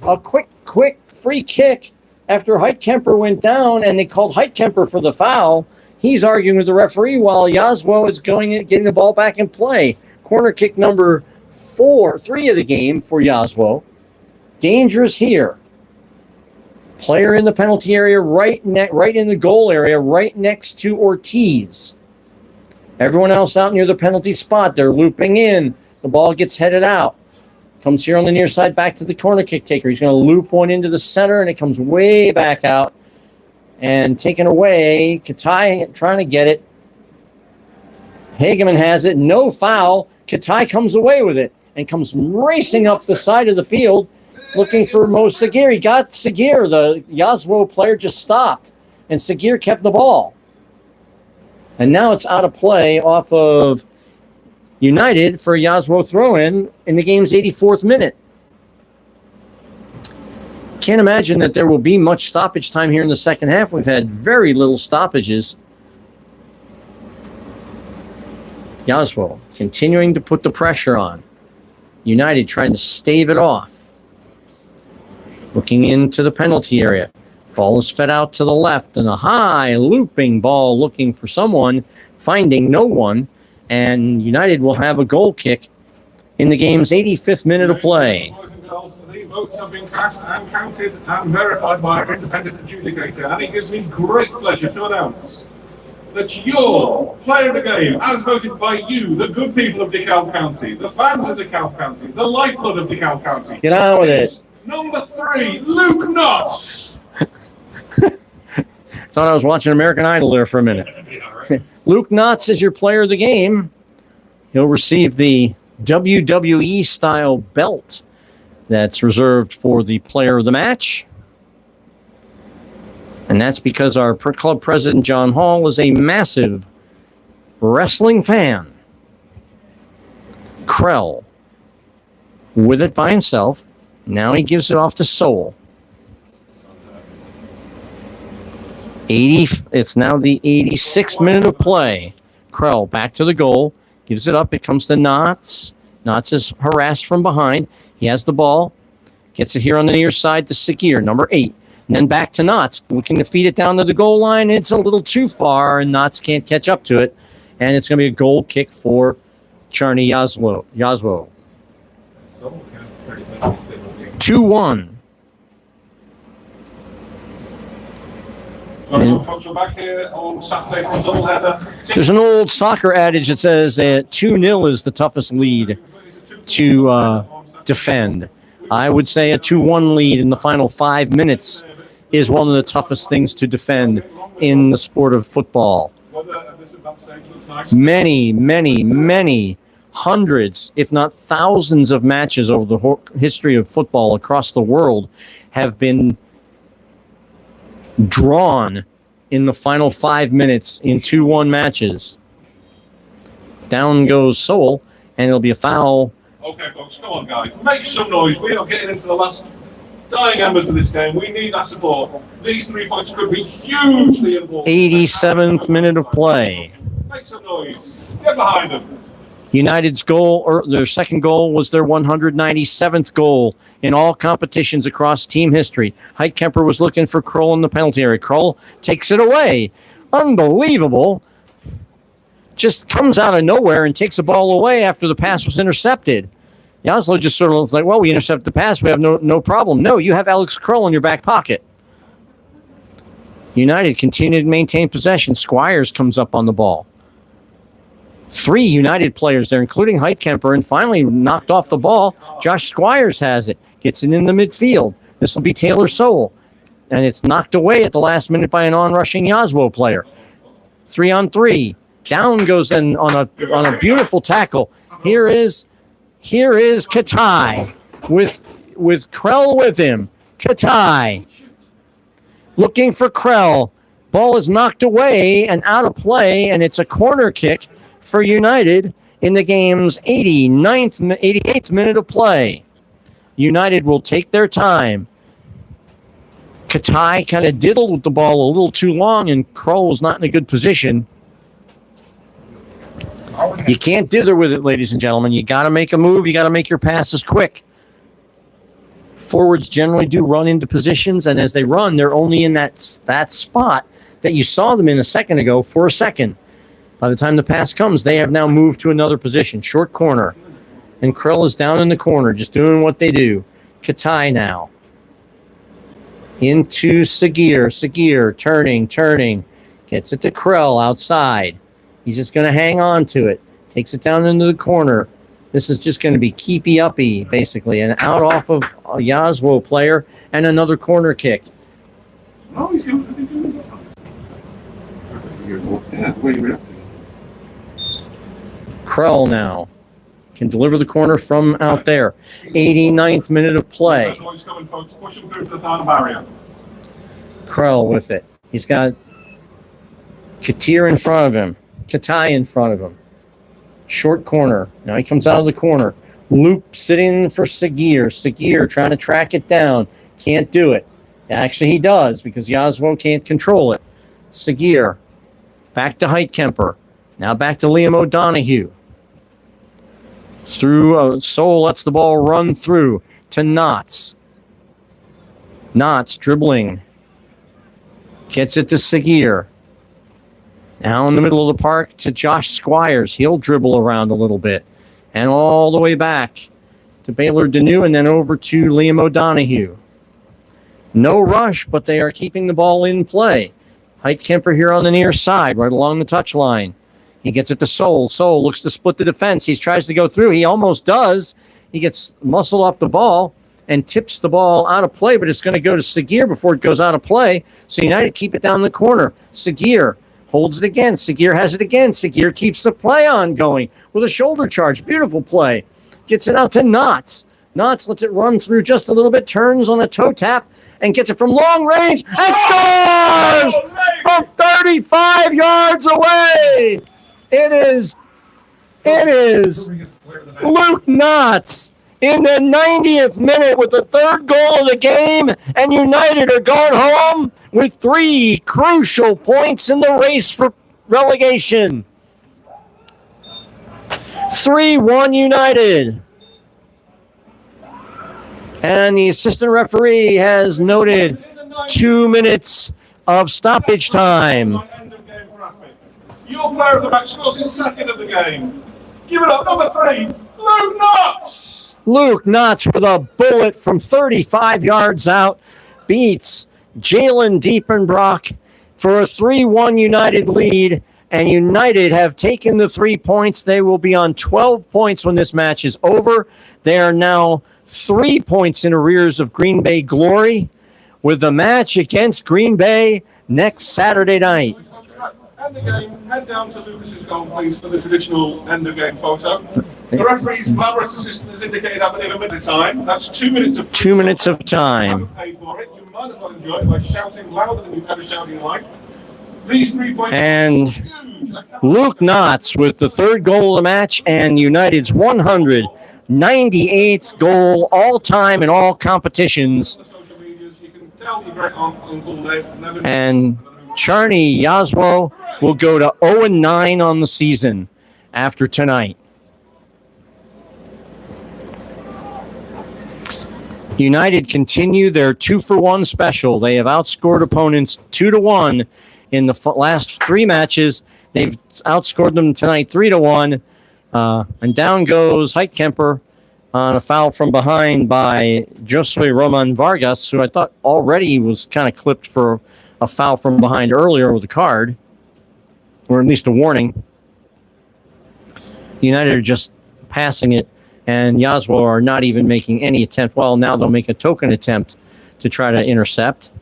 A quick free kick after Heitkemper went down, and they called Heitkemper for the foul. He's arguing with the referee while Jaslo is getting the ball back in play. Corner kick number 3 of the game for Jaslo. Dangerous here. Player in the penalty area, right in the goal area, right next to Ortiz. Everyone else out near the penalty spot. They're looping in. The ball gets headed out. Comes here on the near side back to the corner kick taker. He's going to loop one into the center, and it comes way back out. And taken away. Katai trying to get it. Hageman has it. No foul. Katai comes away with it and comes racing up the side of the field looking for Mo Sagir. He got Sagir. The Jaslo player just stopped, and Sagir kept the ball. And now it's out of play off of United for a Jaslo throw-in the game's 84th minute. Can't imagine that there will be much stoppage time here in the second half. We've had very little stoppages. Jaslo continuing to put the pressure on. United trying to stave it off. Looking into the penalty area. Ball is fed out to the left, and a high looping ball looking for someone, finding no one, and United will have a goal kick in the game's 85th minute of play. Boys and girls, the votes have been cast and counted and verified by our independent adjudicator, and it gives me great pleasure to announce that your player of the game, as voted by you, the good people of DeKalb County, the fans of DeKalb County, the lifeblood of DeKalb County, Get on with it. is number 3, Luke Knotts. Thought I was watching American Idol there for a minute. Luke Knotts is your player of the game. He'll receive the WWE style belt that's reserved for the player of the match. And that's because our club president, John Hall, is a massive wrestling fan. Krell with it by himself. Now he gives it off to Soul. It's now the 86th minute of play. Krell back to the goal. Gives it up. It comes to Knotts. Knotts is harassed from behind. He has the ball. Gets it here on the near side to Sagir, number 8. And then back to Knotts. Looking to feed it down to the goal line. It's a little too far, and Knotts can't catch up to it. And it's going to be a goal kick for Czarni Jaslo. 2-1. Folks, we're back here on Saturday for a doubleheader. There's an old soccer adage that says 2-0 is the toughest lead to defend. I would say a 2-1 lead in the final 5 minutes is one of the toughest things to defend in the sport of football. Many hundreds, if not thousands of matches over the history of football across the world have been drawn in the final 5 minutes in 2-1 matches. Down goes Soul, and it'll be a foul. Okay, folks, come on, guys. Make some noise. We are getting into the last dying embers of this game. We need that support. These 3 points could be hugely important. 87th minute of play. Make some noise. Get behind them. United's goal, or their second goal, was their 197th goal in all competitions across team history. Heitkemper was looking for Kroll in the penalty area. Kroll takes it away. Unbelievable. Just comes out of nowhere and takes the ball away after the pass was intercepted. Jaslo just sort of looks like, well, we intercepted the pass. We have no problem. No, you have Alex Kroll in your back pocket. United continued to maintain possession. Squires comes up on the ball. 3 United players there, including Heitkemper, and finally knocked off the ball. Josh Squires has it. Gets it in the midfield. This will be Taylor Soul. And it's knocked away at the last minute by an on-rushing Jaslo player. 3-on-3. Down goes in on a beautiful tackle. Here is Katai with Krell with him. Katai looking for Krell. Ball is knocked away and out of play, and it's a corner kick for United in the game's 88th minute of play. United will take their time. Katai kind of diddled with the ball a little too long, and Kroll was not in a good position. You can't dither with it, ladies and gentlemen. You got to make a move. You got to make your passes quick. Forwards generally do run into positions, and as they run, they're only in that spot that you saw them in a second ago for a second. By the time the pass comes, they have now moved to another position. Short corner. And Krell is down in the corner, just doing what they do. Katai now. Into Sagir. Sagir turning. Gets it to Krell outside. He's just going to hang on to it. Takes it down into the corner. This is just going to be keepy-uppy, basically. And out off of a Jaslo player and another corner kick. No, he's going to Krell now can deliver the corner from out there. 89th minute of play. Boys coming, folks. Push him through to the final barrier. Krell with it. He's got Katir in front of him. Katai in front of him. Short corner. Now he comes out of the corner. Loop sitting for Sagir. Sagir trying to track it down. Can't do it. Actually, he does because Jaslo can't control it. Sagir. Back to Heitkemper. Now back to Liam O'Donoghue. Through Soul lets the ball run through to Knotts. Knotts dribbling. Gets it to Sagir. Now in the middle of the park to Josh Squires. He'll dribble around a little bit. And all the way back to Baylor Deneau and then over to Liam O'Donoghue. No rush, but they are keeping the ball in play. Heitkemper here on the near side, right along the touchline. He gets it to Soul. Soul looks to split the defense. He tries to go through. He almost does. He gets muscle off the ball and tips the ball out of play, but it's going to go to Sagir before it goes out of play. So United keep it down the corner. Sagir holds it again. Sagir has it again. Sagir keeps the play on going with a shoulder charge. Beautiful play. Gets it out to Knotts. Knotts lets it run through just a little bit, turns on a toe tap, and gets it from long range and scores from 35 yards away. It is Luke Knotts in the 90th minute with the third goal of the game, and United are going home with 3 crucial points in the race for relegation. 3-1 United. And the assistant referee has noted 2 minutes of stoppage time. Your player of the match scores his second of the game. Give it up, number 3, Luke Knotts. Luke Knotts with a bullet from 35 yards out beats Jalen Diepenbrock for a 3-1 United lead. And United have taken the 3 points. They will be on 12 points when this match is over. They are now 3 points in arrears of Green Bay Glory with the match against Green Bay next Saturday night. End of game, head down to Lucas's goal, please, for the traditional end of game photo. The referee's glamorous assistant has indicated, I believe, a minute of time. That's 2 minutes of 2 minutes of time. You haven't paid for it. You might as well enjoy it by shouting louder than you've ever shouted in your life. These 3 points and are huge. Luke Knotts with the third goal of the match and United's 198th goal all-time in all competitions. And Czarni Jaslo will go to 0-9 on the season after tonight. United continue their 2-for-1 special. They have outscored opponents 2-1 in the last 3 matches. They've outscored them tonight 3-1. And down goes Heitkemper on a foul from behind by Josue Roman Vargas, who I thought already was kind of clipped for a foul from behind earlier with a card, or at least a warning. United are just passing it, and Jaslo are not even making any attempt. Well, now they'll make a token attempt to try to intercept.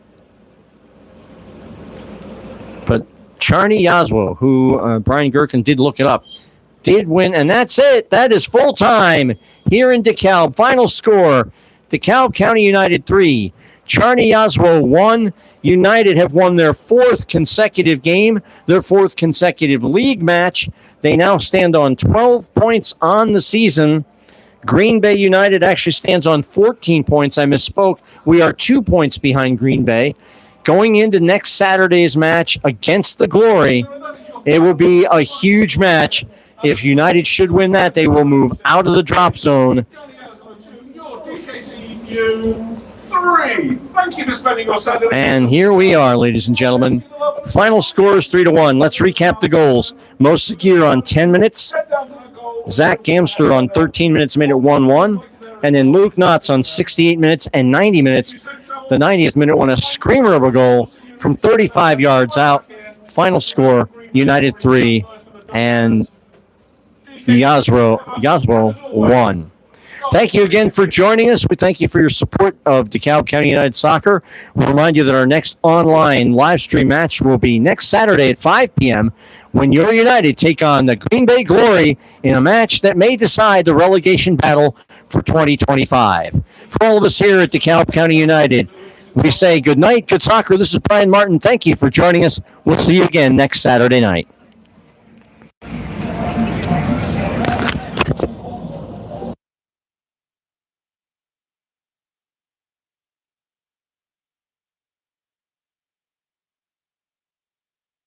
But Czarni Jaslo, who Brian Gherkin did look it up, did win, and that's it. That is full time here in DeKalb. Final score, DeKalb County United 3, Czarni Jaslo 1. United have won their 4th consecutive game, their 4th consecutive league match. They now stand on 12 points on the season. Green Bay United actually stands on 14 points. I misspoke. We are 2 points behind Green Bay. Going into next Saturday's match against the Glory, it will be a huge match. If United should win that, they will move out of the drop zone. Your DKCU 3. Thank you for spending your Saturday. And here we are, ladies and gentlemen. Final score is 3-1. Let's recap the goals. Mo Sagir on 10 minutes. Zach Gamster on 13 minutes made it 1-1. And then Luke Knotts on 68 minutes and 90 minutes. The 90th minute won a screamer of a goal from 35 yards out. Final score, United 3 and Jaslo 1. Thank you again for joining us. We thank you for your support of DeKalb County United Soccer. We'll remind you that our next online live stream match will be next Saturday at 5 p.m. when your United take on the Green Bay Glory in a match that may decide the relegation battle for 2025. For all of us here at DeKalb County United, we say good night, good soccer. This is Brian Martin. Thank you for joining us. We'll see you again next Saturday night.